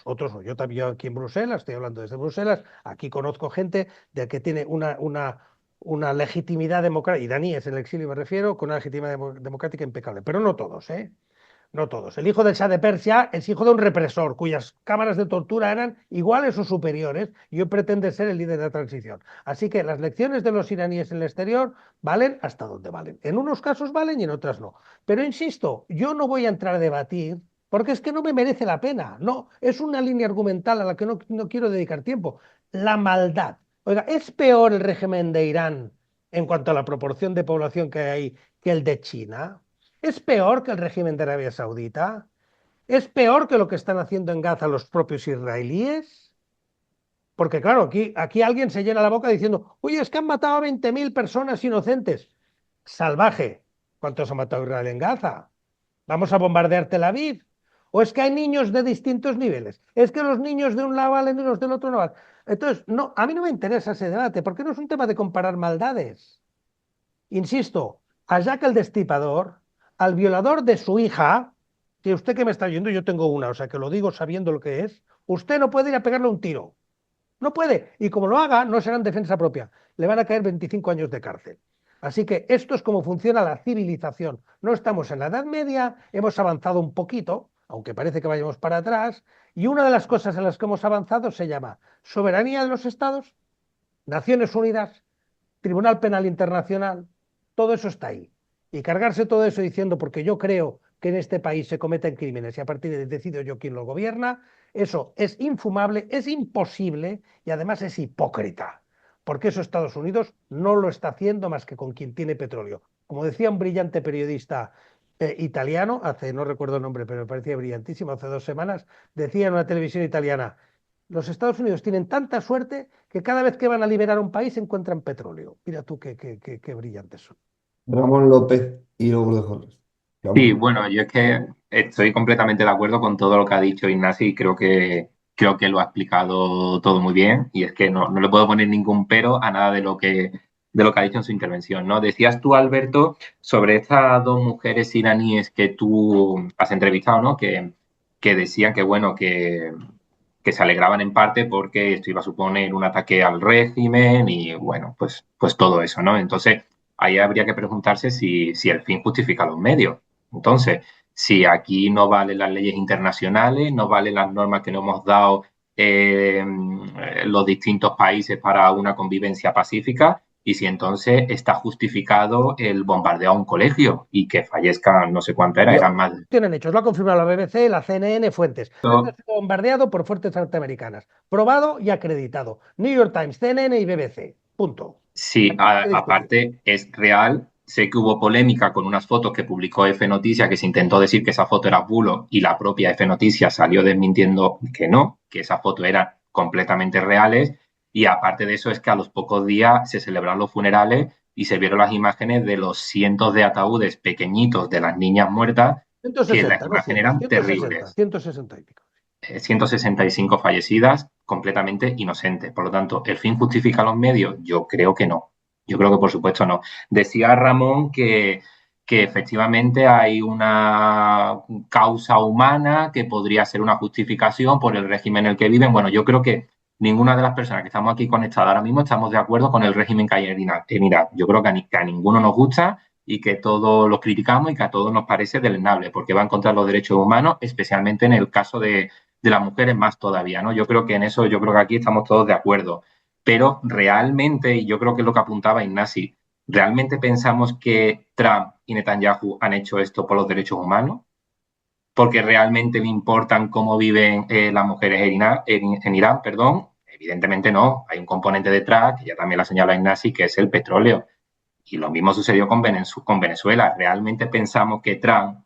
otros no. Yo también aquí en Bruselas, estoy hablando desde Bruselas, aquí conozco gente de que tiene una legitimidad democrática, iraníes en el exilio me refiero, con una legitimidad democrática impecable, pero no todos, ¿eh? No todos. El hijo del Shah de Persia es hijo de un represor cuyas cámaras de tortura eran iguales o superiores y hoy pretende ser el líder de la transición. Así que las lecciones de los iraníes en el exterior valen hasta donde valen. En unos casos valen y en otras no. Pero insisto, yo no voy a entrar a debatir porque es que no me merece la pena. No, es una línea argumental a la que no quiero dedicar tiempo. La maldad. Oiga, ¿es peor el régimen de Irán en cuanto a la proporción de población que hay ahí que el de China? ¿Es peor que el régimen de Arabia Saudita? ¿Es peor que lo que están haciendo en Gaza los propios israelíes? Porque claro, aquí alguien se llena la boca diciendo, oye, es que han matado a 20.000 personas inocentes. Salvaje. ¿Cuántos ha matado Israel en Gaza? ¿Vamos a bombardear Tel Aviv? ¿O es que hay niños de distintos niveles? ¿Es que los niños de un lado valen y los del otro no valen? Entonces, no, a mí no me interesa ese debate, porque no es un tema de comparar maldades. Insisto, a Jack el Destripador, al violador de su hija, que usted que me está oyendo, yo tengo una, o sea que lo digo sabiendo lo que es, usted no puede ir a pegarle un tiro. No puede. Y como lo haga, no será en defensa propia. Le van a caer 25 años de cárcel. Así que esto es como funciona la civilización. No estamos en la Edad Media, hemos avanzado un poquito, aunque parece que vayamos para atrás, y una de las cosas en las que hemos avanzado se llama soberanía de los estados, Naciones Unidas, Tribunal Penal Internacional, todo eso está ahí. Y cargarse todo eso diciendo, porque yo creo que en este país se cometen crímenes y a partir de ahí decido yo quién lo gobierna, eso es infumable, es imposible y además es hipócrita. Porque eso Estados Unidos no lo está haciendo más que con quien tiene petróleo. Como decía un brillante periodista italiano, no recuerdo el nombre, pero me parecía brillantísimo, hace 2 semanas, decía en una televisión italiana, los Estados Unidos tienen tanta suerte que cada vez que van a liberar un país encuentran petróleo. Mira tú qué brillantes son. Ramón López y luego de Jorge. Sí, Ramón. bueno, yo es que estoy completamente de acuerdo con todo lo que ha dicho Ignacio y creo que lo ha explicado todo muy bien y es que no le puedo poner ningún pero a nada de lo que ha dicho en su intervención, ¿no? Decías tú, Alberto, sobre estas dos mujeres iraníes que tú has entrevistado, ¿no? que decían que, bueno, que se alegraban en parte porque esto iba a suponer un ataque al régimen y, bueno, pues todo eso, ¿no? Entonces, ahí habría que preguntarse si el fin justifica los medios. Entonces, si aquí no valen las leyes internacionales, no valen las normas que nos hemos dado los distintos países para una convivencia pacífica, y si entonces está justificado el bombardeo a un colegio y que fallezcan, no sé cuánto era, eran más. Tienen hechos, lo ha confirmado la BBC, la CNN, fuentes. Ha sido bombardeado por fuerzas norteamericanas. Probado y acreditado. New York Times, CNN y BBC. Punto. Sí, aparte es real. Sé que hubo polémica con unas fotos que publicó F Noticias, que se intentó decir que esa foto era bulo y la propia F Noticias salió desmintiendo que no, que esas fotos eran completamente reales. Y aparte de eso es que a los pocos días se celebraron los funerales y se vieron las imágenes de los cientos de ataúdes pequeñitos de las niñas muertas, que 160, las no imágenes 100, eran 160, terribles. 160 y pico. 165 fallecidas, completamente inocentes. Por lo tanto, ¿el fin justifica los medios? Yo creo que no. Yo creo que por supuesto no. Decía Ramón que efectivamente hay una causa humana que podría ser una justificación por el régimen en el que viven. Bueno, yo creo que ninguna de las personas que estamos aquí conectadas ahora mismo estamos de acuerdo con el régimen que hay en Irak. Yo creo que a ninguno nos gusta y que todos los criticamos y que a todos nos parece deleznable, porque va en contra de los derechos humanos, especialmente en el caso de las mujeres más todavía, ¿no? Yo creo que en eso, yo creo que aquí estamos todos de acuerdo. Pero realmente, y yo creo que es lo que apuntaba Ignasi, ¿realmente pensamos que Trump y Netanyahu han hecho esto por los derechos humanos? ¿Porque realmente le importan cómo viven las mujeres en Irán? Perdón. Evidentemente no. Hay un componente detrás, que ya también la señala Ignasi, que es el petróleo. Y lo mismo sucedió con Venezuela. ¿Realmente pensamos que Trump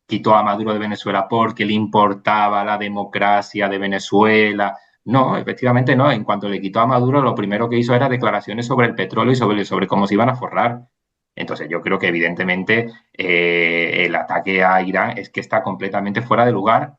quitó a Maduro de Venezuela porque le importaba la democracia de Venezuela? No, efectivamente no. En cuanto le quitó a Maduro, lo primero que hizo era declaraciones sobre el petróleo y sobre cómo se iban a forrar. Entonces yo creo que evidentemente el ataque a Irán es que está completamente fuera de lugar,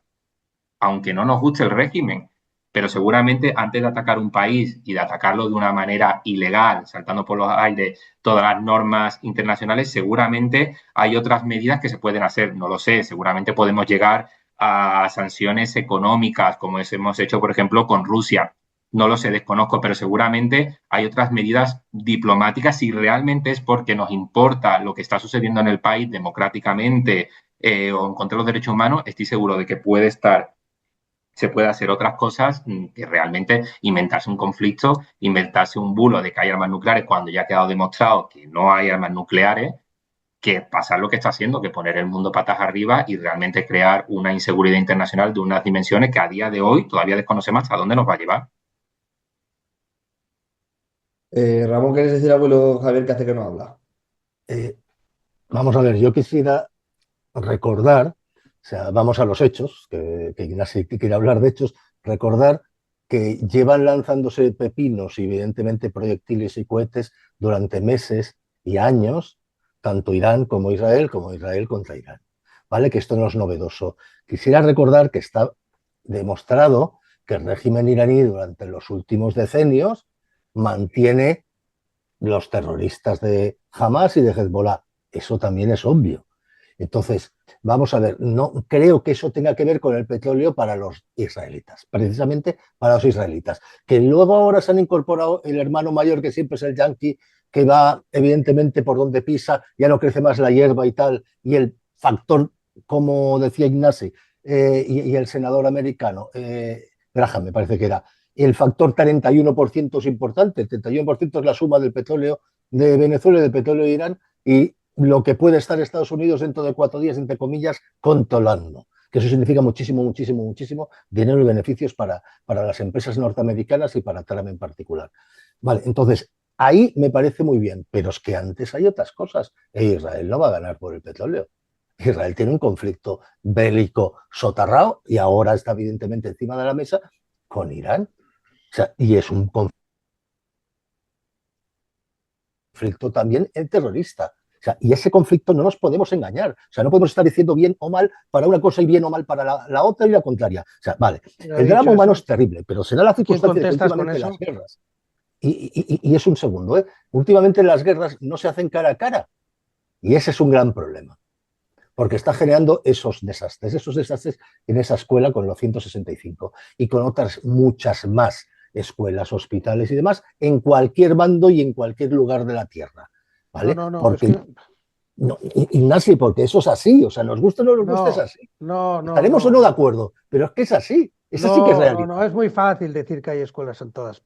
aunque no nos guste el régimen. Pero seguramente antes de atacar un país y de atacarlo de una manera ilegal, saltando por los aires todas las normas internacionales, seguramente hay otras medidas que se pueden hacer. No lo sé, seguramente podemos llegar a sanciones económicas, como hemos hecho, por ejemplo, con Rusia. No lo sé, desconozco, pero seguramente hay otras medidas diplomáticas si realmente es porque nos importa lo que está sucediendo en el país democráticamente o en contra de los derechos humanos. Estoy seguro de que se puede hacer otras cosas que realmente inventarse un conflicto, inventarse un bulo de que hay armas nucleares cuando ya ha quedado demostrado que no hay armas nucleares, que pasar lo que está haciendo, que poner el mundo patas arriba y realmente crear una inseguridad internacional de unas dimensiones que a día de hoy todavía desconocemos hasta dónde nos va a llevar. Ramón, ¿quieres decir abuelo Javier que hace que no habla? Vamos a ver, yo quisiera recordar, o sea, vamos a los hechos, que Ignacio quiere hablar de hechos, recordar que llevan lanzándose pepinos y evidentemente proyectiles y cohetes durante meses y años, tanto Irán como Israel contra Irán. ¿Vale? Que esto no es novedoso. Quisiera recordar que está demostrado que el régimen iraní durante los últimos decenios mantiene los terroristas de Hamas y de Hezbollah. Eso también es obvio. Entonces, vamos a ver, no creo que eso tenga que ver con el petróleo para los israelitas, precisamente para los israelitas, que luego ahora se han incorporado el hermano mayor, que siempre es el yanqui, que va evidentemente por donde pisa, ya no crece más la hierba y tal, y el factor, como decía Ignasi, y el senador americano, Graham me parece que era, el factor 31% es importante, el 31% es la suma del petróleo de Venezuela y del petróleo de Irán, y lo que puede estar Estados Unidos dentro de 4 días, entre comillas, controlando. Que eso significa muchísimo, muchísimo, muchísimo dinero y beneficios para las empresas norteamericanas y para Trump en particular. Vale, entonces, ahí me parece muy bien, pero es que antes hay otras cosas. Israel no va a ganar por el petróleo. Israel tiene un conflicto bélico soterrado y ahora está evidentemente encima de la mesa con Irán. O sea, y es un conflicto también terrorista. O sea, y ese conflicto no nos podemos engañar. O sea, no podemos estar diciendo bien o mal para una cosa y bien o mal para la otra y la contraria. O sea, vale, el drama humano es terrible, pero será la circunstancia de que últimamente las guerras. Y es un segundo, últimamente las guerras no se hacen cara a cara. Y ese es un gran problema. porque está generando esos desastres en esa escuela con los 165 y con otras muchas más escuelas, hospitales y demás, en cualquier bando y en cualquier lugar de la Tierra, ¿vale? No, es Porque, que no, Ignacio, porque eso es así, o sea, nos gusta o no nos gusta, es no, así. no, no, Estaremos o no, no de no. acuerdo, pero es que es así, esa sí que es No, no, no, realidad. es muy fácil decir que hay escuelas en todas Ah,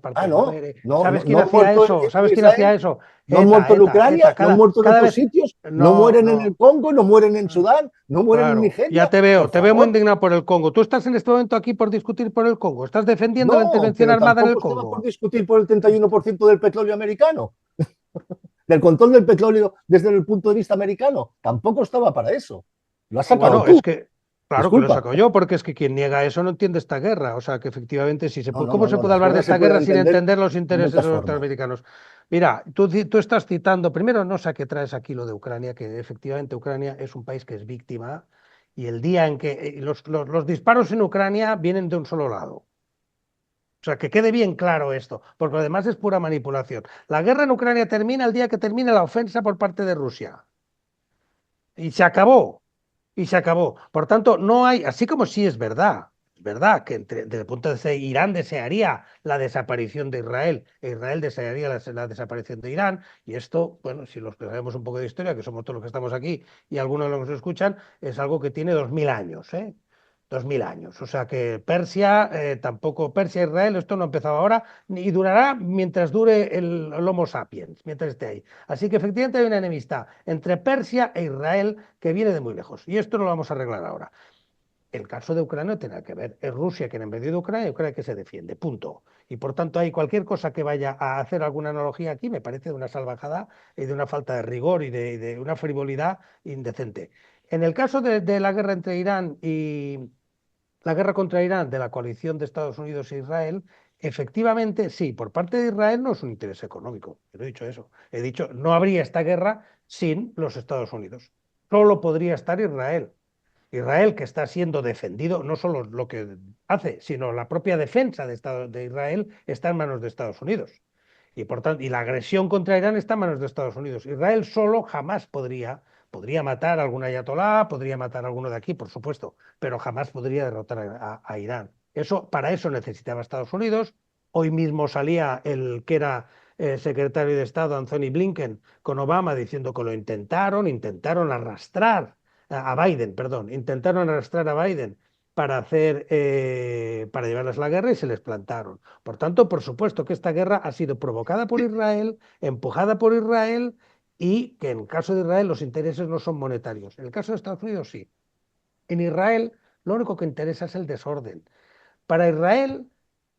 partes no, muere. no, ¿Sabes no, quién no han hacía muerto eso? en ¿Sabes quién hacía Israel, eso? no han muerto en Ucrania, no han muerto en Cada otros vez, sitios, no no, mueren en el no, Congo, no mueren en Sudán, no mueren en claro, ya Nigeria, por te veo muy favor. indignado por el Congo. Tú estás en este momento aquí por discutir por el Congo, estás defendiendo la No, intervención pero armada en el tampoco estaba por Congo. discutir por el 31% del petróleo americano, del control del petróleo desde el punto de vista americano. Tampoco estaba para eso. Lo has sacado Bueno, tú, es que, claro que lo he disculpa. sacado yo, porque es que quien niega eso no entiende esta guerra. O sea, que efectivamente, ¿cómo se No, puede las hablar de guerras se esta pueden guerra sin entender entender los de intereses muchas de los formas. norteamericanos? Mira, tú estás citando, primero, no sé a qué traes aquí lo de Ucrania, que efectivamente Ucrania es un país que es víctima y el día en que los disparos en Ucrania vienen de un solo lado. O sea, que quede bien claro esto, porque lo demás es pura manipulación. La guerra en Ucrania termina el día que termine la ofensa por parte de Rusia. Y se acabó. Y se acabó. Por tanto, no hay, así como sí es verdad que desde el punto de vista de Irán desearía la desaparición de Israel, e Israel desearía la desaparición de Irán, y esto, bueno, si los que sabemos un poco de historia, que somos todos los que estamos aquí y algunos de los que nos escuchan, es algo que tiene 2000 años, ¿eh? 2000 años. O sea que Persia, tampoco Persia, Israel, esto no ha empezado ahora, y durará mientras dure el Homo sapiens, mientras esté ahí. Así que efectivamente hay una enemistad entre Persia e Israel que viene de muy lejos. Y esto no lo vamos a arreglar ahora. El caso de Ucrania no tiene nada que ver. Es Rusia quien ha invadido Ucrania y Ucrania que se defiende. Punto. Y por tanto, hay cualquier cosa que vaya a hacer alguna analogía aquí me parece de una salvajada y de una falta de rigor y de una frivolidad indecente. En el caso de la guerra entre Irán y la guerra contra Irán de la coalición de Estados Unidos e Israel, efectivamente, sí, por parte de Israel no es un interés económico. Yo no he dicho eso. He dicho, no habría esta guerra sin los Estados Unidos. Solo podría estar Israel. Israel que está siendo defendido, no solo lo que hace, sino la propia defensa de Israel está en manos de Estados Unidos. Y por tanto, y la agresión contra Irán está en manos de Estados Unidos. Israel solo jamás podría matar a algún ayatolá, podría matar a alguno de aquí, por supuesto, pero jamás podría derrotar a Irán. Para eso necesitaba Estados Unidos. Hoy mismo salía el que era secretario de Estado, Anthony Blinken, con Obama diciendo que lo intentaron arrastrar a Biden, perdón, intentaron arrastrar a Biden para llevarles la guerra y se les plantaron. Por tanto, por supuesto que esta guerra ha sido provocada por Israel, empujada por Israel y que en el caso de Israel los intereses no son monetarios. En el caso de Estados Unidos sí. En Israel lo único que interesa es el desorden. Para Israel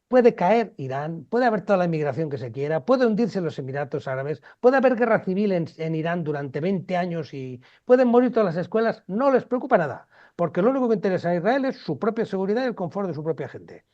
puede caer Irán, puede haber toda la inmigración que se quiera, puede hundirse los Emiratos Árabes, puede haber guerra civil en Irán durante 20 años y pueden morir todas las escuelas, no les preocupa nada, porque lo único que interesa a Israel es su propia seguridad y el confort de su propia gente.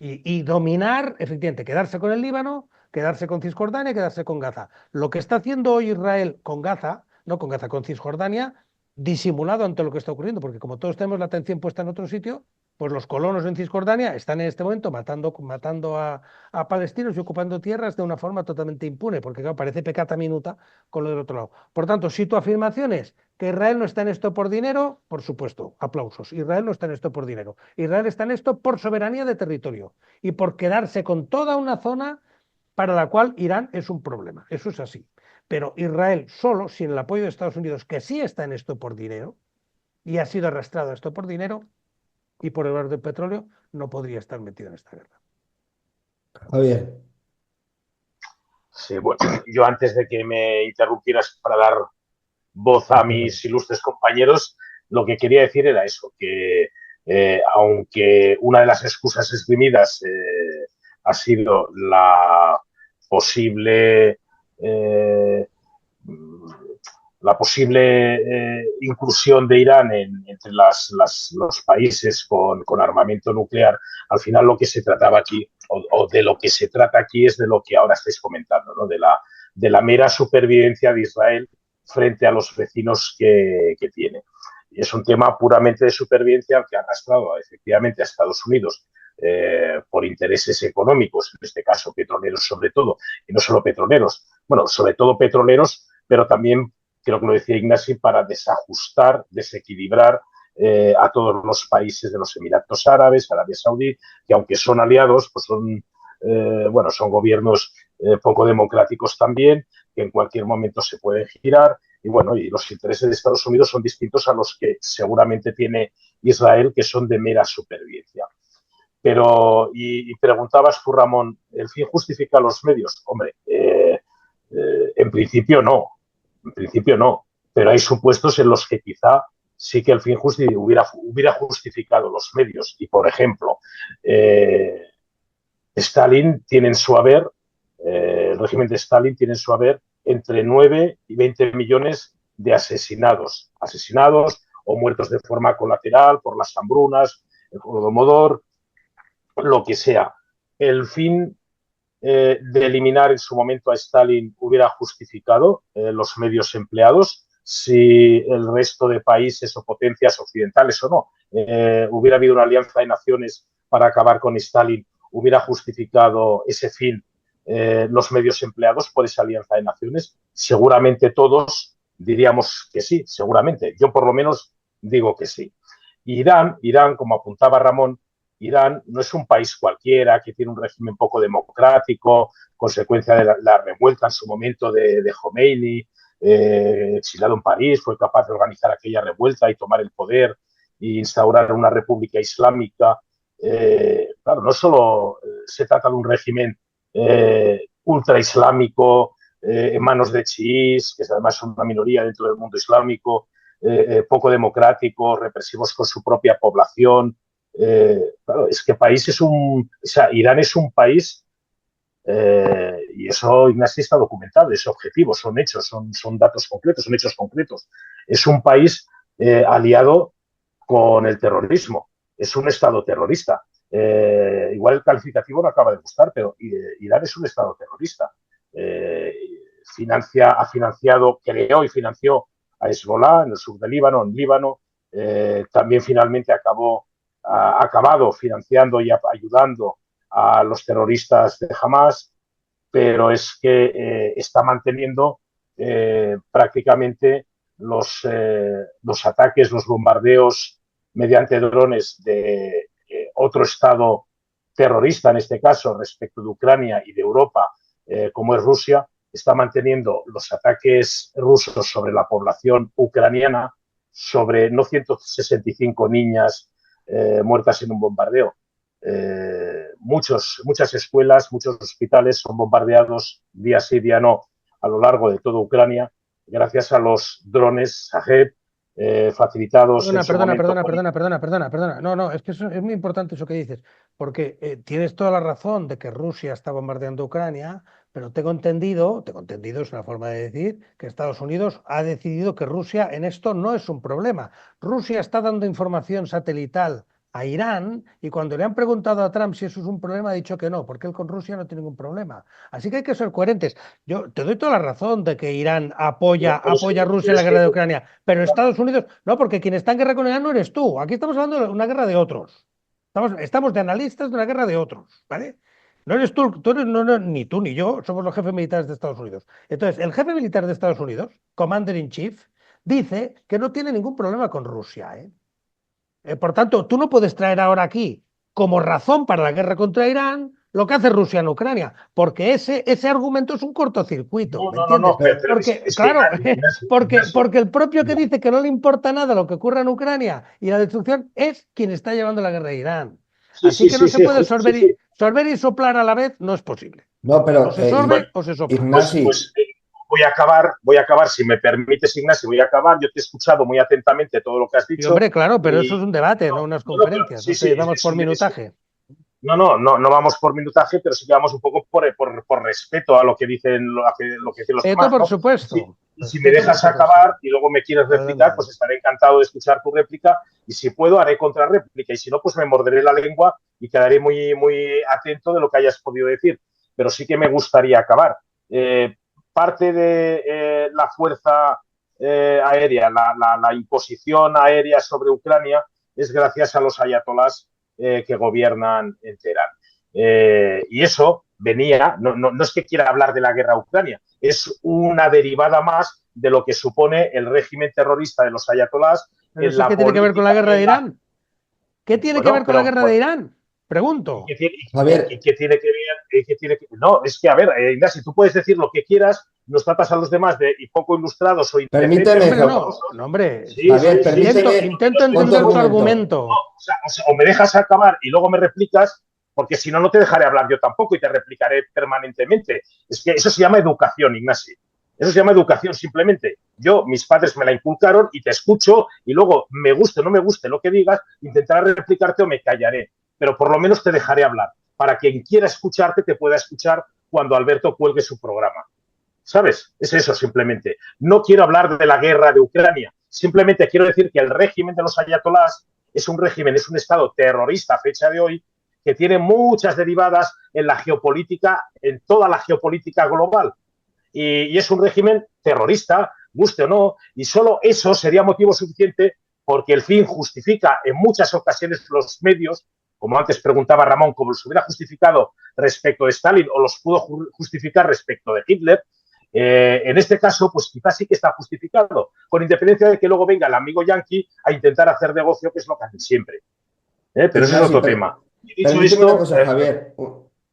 Y dominar, efectivamente, quedarse con el Líbano, quedarse con Cisjordania, quedarse con Gaza. Lo que está haciendo hoy Israel con Gaza, no con Gaza, con Cisjordania, disimulado ante lo que está ocurriendo, porque como todos tenemos la atención puesta en otro sitio, pues los colonos en Cisjordania están en este momento matando a palestinos y ocupando tierras de una forma totalmente impune, porque claro, parece pecata minuta con lo del otro lado. Por tanto, si tu afirmación es que Israel no está en esto por dinero, por supuesto, aplausos. Israel no está en esto por dinero. Israel está en esto por soberanía de territorio y por quedarse con toda una zona para la cual Irán es un problema. Eso es así. Pero Israel solo, sin el apoyo de Estados Unidos, que sí está en esto por dinero y ha sido arrastrado a esto por dinero, y por el valor del petróleo, no podría estar metido en esta guerra. Javier. Sí, bueno, yo antes de que me interrumpieras para dar voz a mis ilustres compañeros, lo que quería decir era eso, que aunque una de las excusas esgrimidas ha sido posible eh, la posible incursión de Irán entre los países con armamento nuclear, al final lo que se trataba aquí, o de lo que se trata aquí, es de lo que ahora estáis comentando, ¿no? De la mera supervivencia de Israel frente a los vecinos que tiene. Y es un tema puramente de supervivencia que ha arrastrado efectivamente a Estados Unidos por intereses económicos, en este caso petroleros sobre todo, y no solo petroleros, bueno, sobre todo petroleros, pero también creo que lo decía Ignasi, para desajustar, desequilibrar a todos los países de los Emiratos Árabes, Arabia Saudí, que aunque son aliados, pues son, bueno, son gobiernos poco democráticos también, que en cualquier momento se pueden girar. Y bueno, y los intereses de Estados Unidos son distintos a los que seguramente tiene Israel, que son de mera supervivencia. Pero, y preguntabas tú, Ramón, ¿el fin justifica los medios? Hombre, en principio no, pero hay supuestos en los que quizá sí que el fin hubiera justificado los medios. Y, por ejemplo, Stalin tiene en su haber, el régimen de Stalin tiene en su haber entre 9 y 20 millones de asesinados o muertos de forma colateral por las hambrunas, el Holodomor, lo que sea. El fin de eliminar en su momento a Stalin hubiera justificado los medios empleados si el resto de países o potencias occidentales o no hubiera habido una alianza de naciones para acabar con Stalin, hubiera justificado ese fin los medios empleados por esa alianza de naciones. Seguramente todos diríamos que sí, seguramente. Yo por lo menos digo que sí. Irán, como apuntaba Ramón, Irán no es un país cualquiera que tiene un régimen poco democrático, consecuencia de la revuelta en su momento de Khomeini, exilado en París, fue capaz de organizar aquella revuelta y tomar el poder e instaurar una república islámica. Claro, no solo se trata de un régimen ultra islámico en manos de chiíes, que además son una minoría dentro del mundo islámico, poco democráticos, represivos con su propia población. Claro, es que Irán es un país, y eso, Ignacio, está documentado, es objetivo, son hechos, son datos concretos, son hechos concretos. Es un país aliado con el terrorismo, es un Estado terrorista. Igual el calificativo no acaba de gustar, pero Irán es un Estado terrorista. Ha financiado, creó y financió a Hezbollah en el sur de Líbano, en Líbano. También finalmente ha acabado financiando y ayudando a los terroristas de Hamas, pero es que está manteniendo prácticamente los ataques, los bombardeos mediante drones de otro Estado terrorista, en este caso, respecto de Ucrania y de Europa, como es Rusia, está manteniendo los ataques rusos sobre la población ucraniana, sobre no 165 niñas muertas en un bombardeo. Muchas escuelas, muchos hospitales son bombardeados día sí, día no, a lo largo de toda Ucrania, gracias a los drones Shahed facilitados. Perdona. No, es que es muy importante eso que dices, porque tienes toda la razón de que Rusia está bombardeando Ucrania, pero tengo entendido, es una forma de decir, que Estados Unidos ha decidido que Rusia en esto no es un problema. Rusia está dando información satelital a Irán y cuando le han preguntado a Trump si eso es un problema ha dicho que no, porque él con Rusia no tiene ningún problema. Así que hay que ser coherentes. Yo te doy toda la razón de que Irán apoya a Rusia en la guerra de Ucrania, pero Estados Unidos no, porque quien está en guerra con Irán no eres tú. Aquí estamos hablando de una guerra de otros. Estamos de analistas de una guerra de otros, ¿vale? No eres tú, ni tú ni yo somos los jefes militares de Estados Unidos. Entonces, el jefe militar de Estados Unidos, Commander in Chief, dice que no tiene ningún problema con Rusia, ¿eh? Por tanto, tú no puedes traer ahora aquí como razón para la guerra contra Irán lo que hace Rusia en Ucrania, porque ese argumento es un cortocircuito, ¿me entiendes? Porque el propio que dice que no le importa nada lo que ocurra en Ucrania y la destrucción es quien está llevando la guerra a Irán. Así que no se puede sorber y soplar a la vez, no es posible. No, pero o se sorbe o se sopla. Ignasi, voy a acabar, si me permites, Ignacio, voy a acabar. Yo te he escuchado muy atentamente todo lo que has dicho. Sí, hombre, claro, pero eso es un debate, no unas conferencias. Vamos por minutaje. No vamos por minutaje, pero sí que vamos un poco por respeto a lo que dicen, lo que dicen los demás. Por supuesto. Si me dejas acabar y luego me quieres replicar, pues estaré encantado de escuchar tu réplica y si puedo haré contrarréplica y si no, pues me morderé la lengua y quedaré muy, muy atento de lo que hayas podido decir. Pero sí que me gustaría acabar. Parte de la fuerza aérea, la imposición aérea sobre Ucrania es gracias a los ayatolás que gobiernan en Teherán. Y eso venía, no es que quiera hablar de la guerra a Ucrania, es una derivada más de lo que supone el régimen terrorista de los ayatolás ¿Pero en eso la qué tiene que ver con la guerra de Irán? ¿Qué tiene que Bueno, ver con la pero guerra de Irán? Pregunto. Javier, ¿qué tiene que ver? No, es que, a ver, Ignasi, tú puedes decir lo que quieras, nos tratas a los demás de poco ilustrados o indecentes. permíteme, Hombre, no, hombre, Sí, Javier, sí, sí, sí, permíteme intento con tu entender tu argumento. argumento. o me dejas acabar y luego me replicas, porque si no, no te dejaré hablar yo tampoco y te replicaré permanentemente. Es que eso se llama educación, Ignasi. Eso se llama educación simplemente. Mis padres me la inculcaron y te escucho y luego, me guste o no me guste lo que digas, intentaré replicarte o me callaré. Pero por lo menos te dejaré hablar, para quien quiera escucharte te pueda escuchar cuando Alberto cuelgue su programa. ¿Sabes? Es eso simplemente. No quiero hablar de la guerra de Ucrania. Simplemente quiero decir que el régimen de los ayatolás es un régimen, es un estado terrorista a fecha de hoy que tiene muchas derivadas en la geopolítica, en toda la geopolítica global. Y es un régimen terrorista, guste o no, y solo eso sería motivo suficiente porque el fin justifica en muchas ocasiones los medios, como antes preguntaba Ramón, como los hubiera justificado respecto de Stalin o los pudo justificar respecto de Hitler. En este caso, pues quizás sí que está justificado, con independencia de que luego venga el amigo yanqui a intentar hacer negocio, que es lo que hacen siempre. Pero ese es Ignasi, otro tema. Y dicho permíteme una esto, cosa, Javier,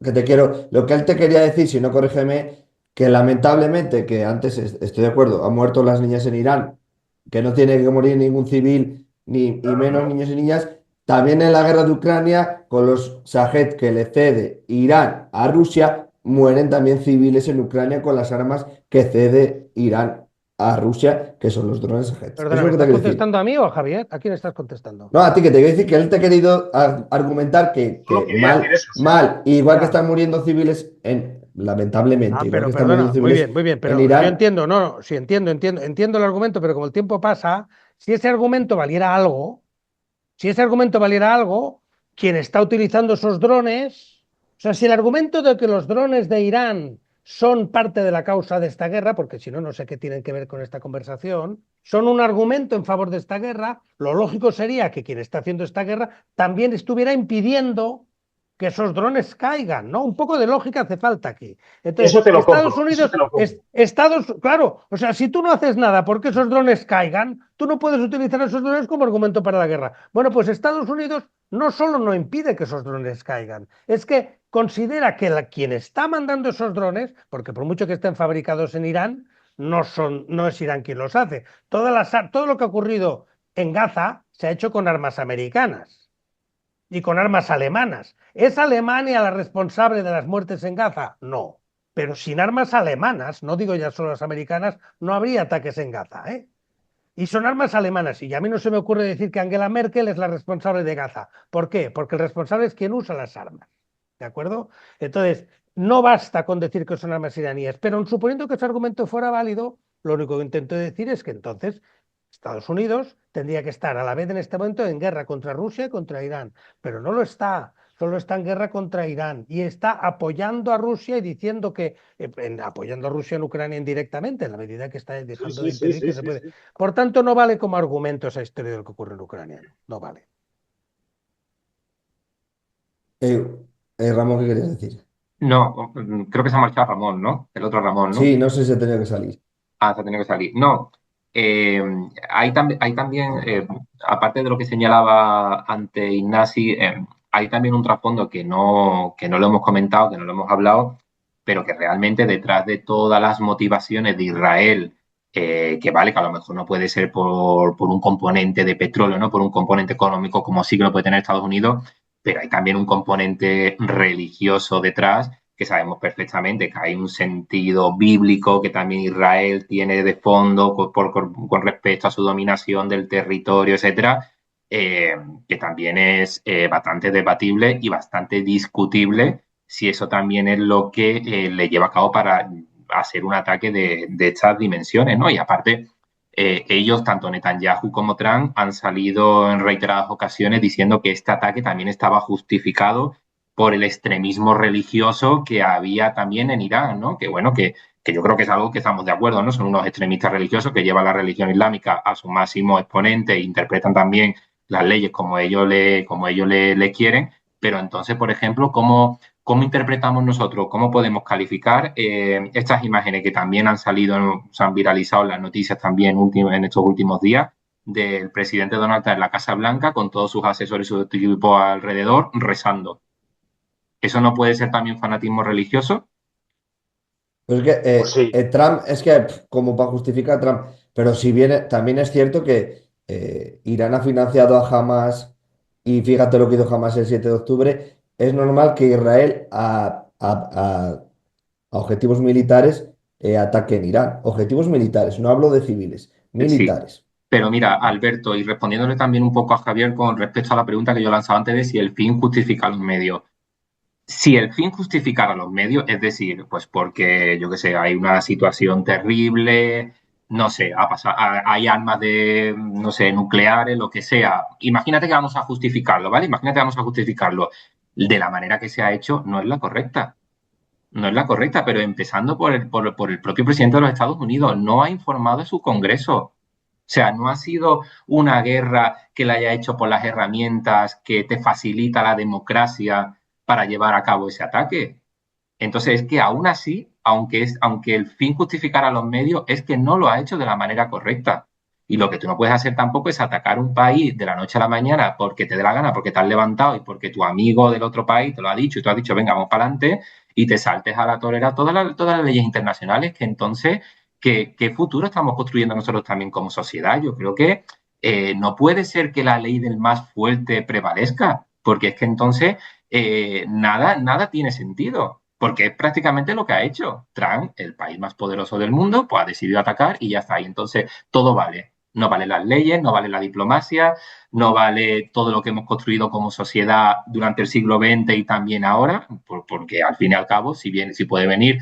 que te quiero. Lo que él te quería decir, si no corrígeme, que lamentablemente, que antes estoy de acuerdo, han muerto las niñas en Irán, que no tiene que morir ningún civil, ni y menos niños y niñas. También en la guerra de Ucrania, con los Shahed que le cede Irán a Rusia, mueren también civiles en Ucrania con las armas que cede Irán a Rusia, que son los drones Shahed. Eso es Perdona, lo ¿me que te estás quiero decir. contestando a mí o a Javier? ¿A quién estás contestando? No, a ti que te quiero decir que él te ha querido argumentar solo que quería decir mal, eso. mal, igual que Ya. están muriendo civiles lamentablemente, igual Pero que están muriendo perdona, civiles muy bien, en pero yo Irán, entiendo, no, sí, entiendo el argumento, pero como el tiempo pasa, si ese argumento valiera algo, si ese argumento valiera algo, quien está utilizando esos drones, o sea, si el argumento de que los drones de Irán son parte de la causa de esta guerra, porque si no, no sé qué tienen que ver con esta conversación, son un argumento en favor de esta guerra, lo lógico sería que quien está haciendo esta guerra también estuviera impidiendo que esos drones caigan, ¿no? Un poco de lógica hace falta aquí. Eso Entonces, te lo Estados compro, eso Unidos, te lo compro. claro, o sea, si tú no haces nada porque esos drones caigan, tú no puedes utilizar esos drones como argumento para la guerra. Bueno, pues Estados Unidos no solo no impide que esos drones caigan, es que considera que quien está mandando esos drones, porque por mucho que estén fabricados en Irán, no es Irán quien los hace. Todo lo que ha ocurrido en Gaza se ha hecho con armas americanas y con armas alemanas. ¿Es Alemania la responsable de las muertes en Gaza? No. Pero sin armas alemanas, no digo ya solo las americanas, no habría ataques en Gaza, ¿eh? Y son armas alemanas. Y a mí no se me ocurre decir que Angela Merkel es la responsable de Gaza. ¿Por qué? Porque el responsable es quien usa las armas. ¿De acuerdo? Entonces, no basta con decir que son armas iraníes, pero suponiendo que ese argumento fuera válido, lo único que intento decir es que entonces Estados Unidos tendría que estar a la vez en este momento en guerra contra Rusia y contra Irán, pero no lo está, solo está en guerra contra Irán y está apoyando a Rusia y diciendo que, apoyando a Rusia en Ucrania indirectamente, en la medida que está dejando de impedir que se puede. Por tanto, no vale como argumento esa historia de lo que ocurre en Ucrania, no vale. eh, Ramón, ¿qué querías decir? No, creo que se ha marchado Ramón, ¿no? El otro Ramón, ¿no? Sí, no sé si ha tenido que salir. Ah, se ha tenido que salir. No, eh, hay también aparte de lo que señalaba ante Ignasi, hay también un trasfondo que no lo hemos comentado, que no lo hemos hablado, pero que realmente detrás de todas las motivaciones de Israel, que vale, que a lo mejor no puede ser por un componente de petróleo, ¿no? Por un componente económico como sí que lo puede tener Estados Unidos, pero hay también un componente religioso detrás que sabemos perfectamente que hay un sentido bíblico que también Israel tiene de fondo con respecto a su dominación del territorio, etcétera, que también es bastante debatible y bastante discutible si eso también es lo que le lleva a cabo para hacer un ataque de estas dimensiones, ¿no? Y aparte, ellos, tanto Netanyahu como Trump, han salido en reiteradas ocasiones diciendo que este ataque también estaba justificado por el extremismo religioso que había también en Irán, ¿no? Que bueno, que yo creo que es algo que estamos de acuerdo, ¿no? Son unos extremistas religiosos que llevan la religión islámica a su máximo exponente e interpretan también las leyes como ellos le quieren, pero entonces, por ejemplo, ¿cómo interpretamos nosotros, cómo podemos calificar estas imágenes que también han salido, se han viralizado en las noticias también en estos últimos días, del presidente Donald Trump en la Casa Blanca con todos sus asesores y su equipo alrededor rezando? ¿Eso no puede ser también fanatismo religioso? Pues es que Pues sí, Trump, es que como para justificar a Trump, pero si bien también es cierto que Irán ha financiado a Hamas y fíjate lo que hizo Hamas el 7 de octubre, es normal que Israel a objetivos militares ataque en Irán. Objetivos militares, no hablo de civiles, Sí. militares. Pero mira, Alberto, y respondiéndole también un poco a Javier con respecto a la pregunta que yo lanzaba antes de si el fin justifica los medios. Si el fin justificara los medios, es decir, pues porque, yo qué sé, hay una situación terrible, no sé, hay armas de, no sé, nucleares, lo que sea. Imagínate que vamos a justificarlo, ¿vale? Imagínate que vamos a justificarlo. De la manera que se ha hecho, no es la correcta. No es la correcta, pero empezando por el propio presidente de los Estados Unidos, no ha informado a su Congreso. O sea, no ha sido una guerra que la haya hecho por las herramientas que te facilita la democracia para llevar a cabo ese ataque. Entonces, es que aún así, aunque el fin justificara los medios, es que no lo ha hecho de la manera correcta. Y lo que tú no puedes hacer tampoco es atacar un país de la noche a la mañana porque te dé la gana, porque te has levantado y porque tu amigo del otro país te lo ha dicho y tú has dicho, venga, vamos para adelante, y te saltes a la torera todas las leyes internacionales, que entonces, ¿qué futuro estamos construyendo nosotros también como sociedad? Yo creo que no puede ser que la ley del más fuerte prevalezca, porque es que entonces nada tiene sentido, porque es prácticamente lo que ha hecho. Trump, el país más poderoso del mundo, pues ha decidido atacar y ya está. Y entonces todo vale. No valen las leyes, no vale la diplomacia, no vale todo lo que hemos construido como sociedad durante el siglo XX y también ahora, porque al fin y al cabo, si puede venir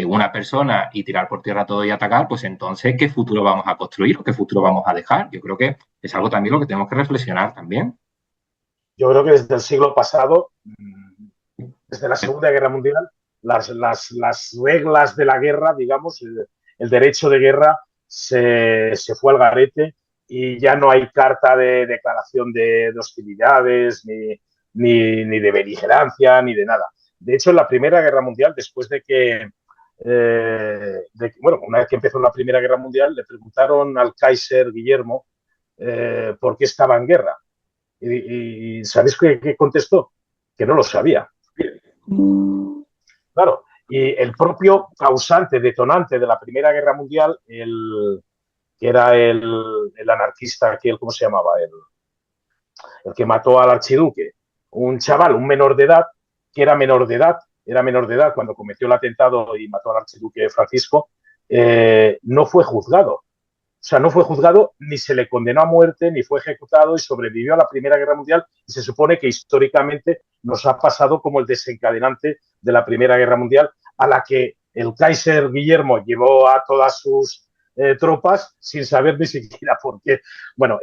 una persona y tirar por tierra todo y atacar, pues entonces, ¿qué futuro vamos a construir o qué futuro vamos a dejar? Yo creo que es algo también lo que tenemos que reflexionar también. yo creo que desde el siglo pasado, desde la Segunda Guerra Mundial, las reglas de la guerra, digamos, el derecho de guerra se fue al garete y ya no hay carta de declaración de hostilidades, ni de beligerancia, ni de nada. De hecho, en la Primera Guerra Mundial, después bueno, una vez que empezó la Primera Guerra Mundial, le preguntaron al Kaiser Guillermo por qué estaba en guerra. Y ¿sabéis qué contestó? Que no lo sabía. Claro, y el propio causante, detonante de la Primera Guerra Mundial, que era el anarquista, aquel, ¿cómo se llamaba? El que mató al archiduque, un chaval, un menor de edad, que era menor de edad cuando cometió el atentado y mató al archiduque Francisco, no fue juzgado. O sea, no fue juzgado, ni se le condenó a muerte, ni fue ejecutado y sobrevivió a la Primera Guerra Mundial. Y se supone que históricamente nos ha pasado como el desencadenante de la Primera Guerra Mundial, a la que el Kaiser Guillermo llevó a todas sus tropas sin saber ni siquiera por qué. Bueno,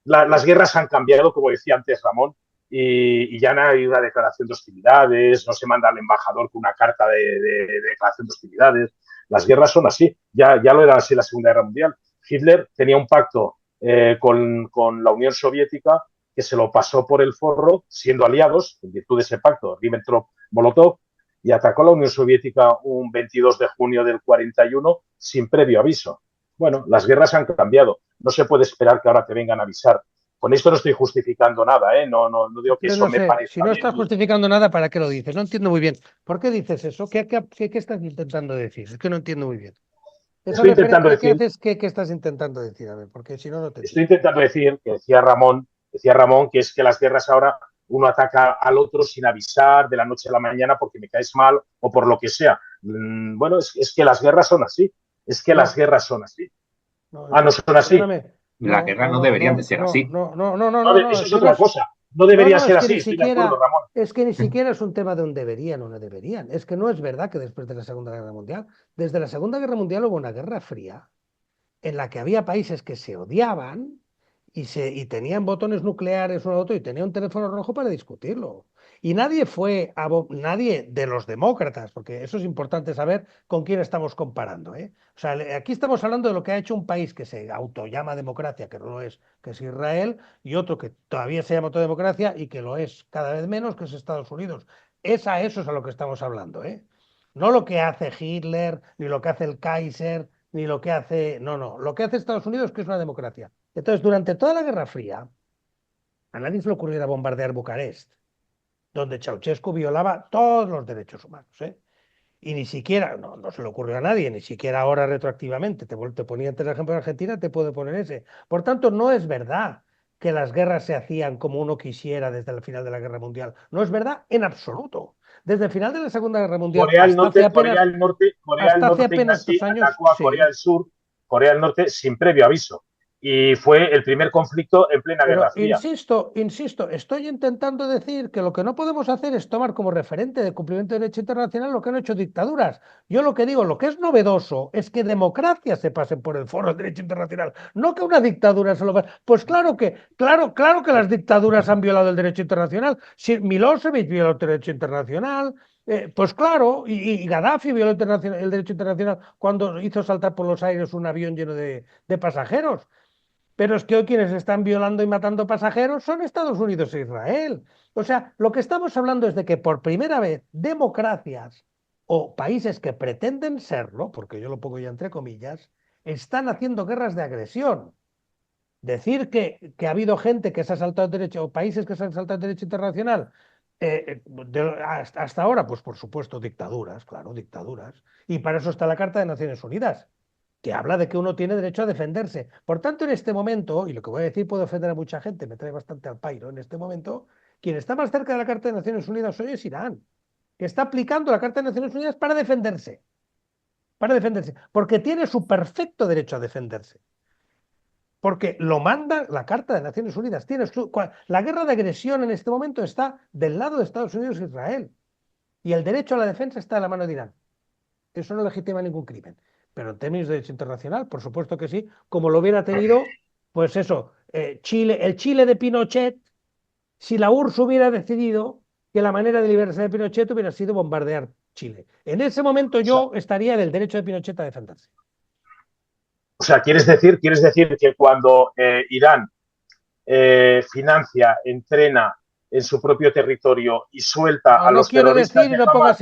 las guerras han cambiado, como decía antes Ramón, y ya no hay una declaración de hostilidades, no se manda al embajador con una carta de declaración de hostilidades. Las guerras son así, ya lo era así la Segunda Guerra Mundial. Hitler tenía un pacto con la Unión Soviética que se lo pasó por el forro, siendo aliados, en virtud de ese pacto, Ribbentrop-Molotov, y atacó a la Unión Soviética un 22 de junio del 41 sin previo aviso. Bueno, las guerras han cambiado. No se puede esperar que ahora te vengan a avisar. Con esto no estoy justificando nada, ¿eh? No digo que Yo eso no me sé, si parezca no estás bien. justificando nada, ¿para qué lo dices? No entiendo muy bien. ¿Por qué dices eso? ¿Qué estás intentando decir? Es que no entiendo muy bien. Esa Estoy intentando referencia que decir, haces, ¿qué estás intentando decir? A ver, porque si no, no te estoy entiendo. intentando decir que decía Ramón, que es que las guerras ahora uno ataca al otro sin avisar de la noche a la mañana porque me caes mal o por lo que sea. Bueno, es que las guerras son así. Es que las No, guerras son así. no, Ah, no son así. perdóname. Las No, guerras no, no no, deberían de no, ser no, así. no, no, no, no, No, no, no, eso es es que no otra es. cosa. No No, debería no, ser es que así, ni estoy de acuerdo, siquiera, Ramón. es que ni siquiera es un tema de un deberían o no deberían. Es que no es verdad que después de la Segunda Guerra Mundial, desde la Segunda Guerra Mundial hubo una guerra fría en la que había países que se odiaban y tenían botones nucleares uno al otro y tenían un teléfono rojo para discutirlo. Y nadie de los demócratas, porque eso es importante saber con quién estamos comparando, ¿eh? O sea, aquí estamos hablando de lo que ha hecho un país que se autollama democracia, que no lo es, que es Israel, y otro que todavía se llama autodemocracia y que lo es cada vez menos, que es Estados Unidos, Eso es a lo que estamos hablando, ¿eh? No lo que hace Hitler, ni lo que hace el Kaiser, ni lo que hace... No, no. Lo que hace Estados Unidos, que es una democracia. Entonces, durante toda la Guerra Fría, a nadie se le ocurriera bombardear Bucarest, donde Ceausescu violaba todos los derechos humanos, ¿eh? Y ni siquiera, no se le ocurrió a nadie, ni siquiera ahora retroactivamente. Te ponía antes el ejemplo de Argentina, te puedo poner ese. Por tanto, no es verdad que las guerras se hacían como uno quisiera desde el final de la Guerra Mundial. No es verdad en absoluto. Desde el final de la Segunda Guerra Mundial Corea del hasta hace Norte, apenas Ignasi, 2 años, atacó a Corea sí. del Sur, Corea del Norte sin previo aviso. Y fue el primer conflicto en plena Pero Guerra Fría. insisto, estoy intentando decir que lo que no podemos hacer es tomar como referente de cumplimiento de derecho internacional lo que han hecho dictaduras. Yo lo que digo, lo que es novedoso es que democracias se pasen por el foro del derecho internacional, no que una dictadura se lo pase. Pues claro que las dictaduras han violado el derecho internacional. Si Milosevic violó el derecho internacional, pues claro, y Gaddafi violó el derecho internacional cuando hizo saltar por los aires un avión lleno de pasajeros. Pero es que hoy quienes están violando y matando pasajeros son Estados Unidos e Israel. O sea, lo que estamos hablando es de que por primera vez democracias o países que pretenden serlo, porque yo lo pongo ya entre comillas, están haciendo guerras de agresión. Decir que ha habido gente que se ha saltado el derecho, o países que se han saltado el derecho internacional, hasta ahora, pues por supuesto, dictaduras, claro, dictaduras. Y para eso está la Carta de Naciones Unidas, que habla de que uno tiene derecho a defenderse. Por tanto, en este momento, y lo que voy a decir puede ofender a mucha gente, me trae bastante al pairo, en este momento, quien está más cerca de la Carta de Naciones Unidas hoy es Irán, que está aplicando la Carta de Naciones Unidas para defenderse, porque tiene su perfecto derecho a defenderse. Porque lo manda la Carta de Naciones Unidas. La guerra de agresión en este momento está del lado de Estados Unidos e Israel. Y el derecho a la defensa está en la mano de Irán. Eso no legitima ningún crimen. Pero en términos de derecho internacional, por supuesto que sí, como lo hubiera tenido, pues eso, Chile, el Chile de Pinochet, si la URSS hubiera decidido que la manera de liberarse de Pinochet hubiera sido bombardear Chile. En ese momento yo estaría en el derecho de Pinochet a defenderse. O sea, ¿quieres decir que cuando Irán financia, entrena en su propio territorio y suelta a los terroristas de Hamas?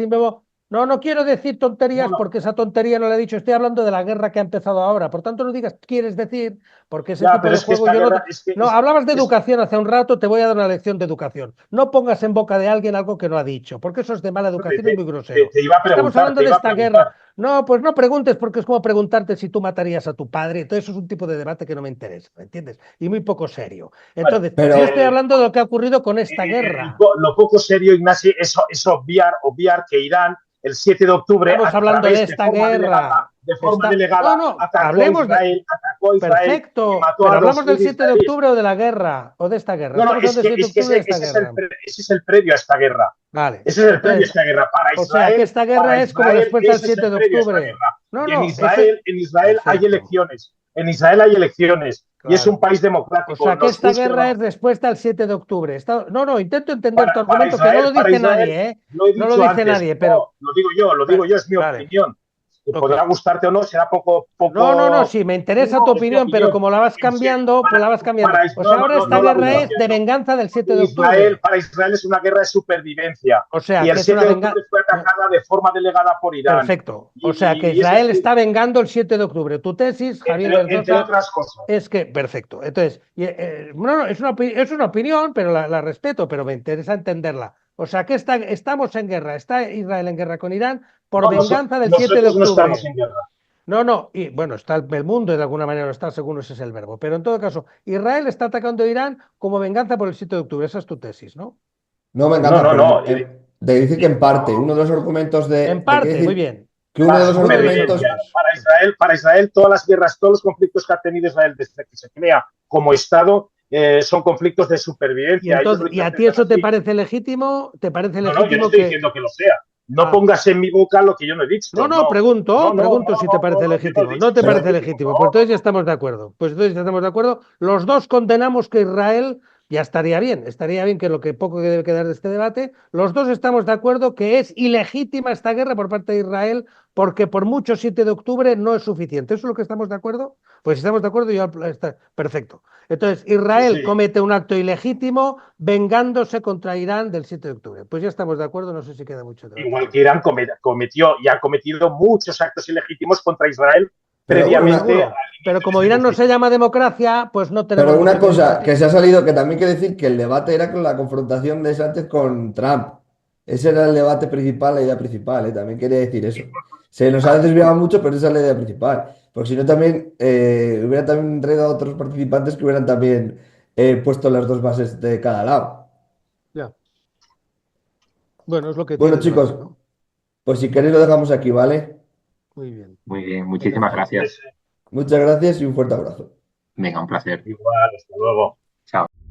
No quiero decir tonterías porque esa tontería no la he dicho. Estoy hablando de la guerra que ha empezado ahora. Por tanto, no digas quieres decir, porque ese tipo de juego yo no. Hablabas de educación hace un rato, te voy a dar una lección de educación. No pongas en boca de alguien algo que no ha dicho, porque eso es de mala educación y muy grosero. Estamos hablando de esta guerra. No, pues no preguntes, porque es como preguntarte si tú matarías a tu padre. Entonces, eso es un tipo de debate que no me interesa, ¿me entiendes? Y muy poco serio. Entonces, yo estoy hablando de lo que ha ocurrido con esta guerra. Lo poco serio, Ignasi, es obviar que Irán el 7 de octubre, estamos hablando de esta guerra. De forma delegada, hablemos de... atacó a Israel. Perfecto, pero hablamos del 7 de octubre o de la guerra, o de esta guerra. No, ese es el previo a esta guerra. Vale. Ese es el previo a esta guerra. Para Israel, o sea, que esta guerra es como después del 7 de octubre. En Israel hay elecciones. En Israel hay elecciones. Claro. Y es un país democrático. O sea, que esta guerra es respuesta al 7 de octubre. Intento entender tu argumento, que no lo dice nadie, ¿eh? No lo dice nadie, pero... Lo digo yo, es mi opinión. Podrá gustarte o no, será poco... No, sí, me interesa tu opinión, pero como la vas cambiando, pues la vas cambiando. O sea, ahora esta guerra es de venganza del 7 de octubre. Para Israel es una guerra de supervivencia. O sea, y el 7 de octubre fue atacada de forma delegada por Irán. Perfecto. O sea, que Israel está vengando el 7 de octubre. Tu tesis, Javier Berzosa, entre otras cosas. Es que, perfecto. Entonces, es una opinión, pero la respeto, pero me interesa entenderla. O sea, que estamos en guerra. Está Israel en guerra con Irán por venganza del 7 de octubre. No estamos en guerra. No, y bueno, está el mundo y de alguna manera lo está, según ese es el verbo. Pero en todo caso, Israel está atacando a Irán como venganza por el 7 de octubre. Esa es tu tesis, ¿no? No, venganza. No. De decir que en parte, uno de los argumentos de... En parte, muy bien. Que uno de los argumentos... Para Israel, todas las guerras, todos los conflictos que ha tenido Israel desde que se crea como Estado son conflictos de supervivencia. ¿Y a ti eso te parece legítimo? ¿Te parece legítimo? No, yo no estoy diciendo que lo sea. No pongas en mi boca lo que yo no he dicho. Pregunto si te parece legítimo. No te parece legítimo. Pues entonces ya estamos de acuerdo. Los dos condenamos que Israel, ya estaría bien que lo que poco que debe quedar de este debate, los dos estamos de acuerdo que es ilegítima esta guerra por parte de Israel, porque por mucho 7 de octubre no es suficiente. ¿Eso es lo que estamos de acuerdo? Pues si estamos de acuerdo, ya está perfecto. Entonces, Israel Sí. comete un acto ilegítimo vengándose contra Irán del 7 de octubre. Pues ya estamos de acuerdo, no sé si queda mucho debate. Igual que Irán cometió y ha cometido muchos actos ilegítimos contra Israel Pero previamente. Pero como Irán no se llama democracia, pues no tenemos Pero una mucho que cosa discutir. que se ha salido, que también quiere decir que el debate era con la confrontación de Sánchez con Trump. Ese era el debate principal, la idea principal, ¿eh? También quería decir eso. Se nos ha desviado mucho, pero esa es la idea principal. Porque si no, también hubiera también traído a otros participantes que hubieran también puesto las dos bases de cada lado. Ya. Bueno, es lo que tiene Bueno, el debate, chicos, ¿no? pues si queréis lo dejamos aquí, ¿vale? Muy bien. Muy bien, Venga, muchísimas hasta luego. gracias. Muchas gracias y un fuerte abrazo. Venga, un placer. Igual, hasta luego. Chao.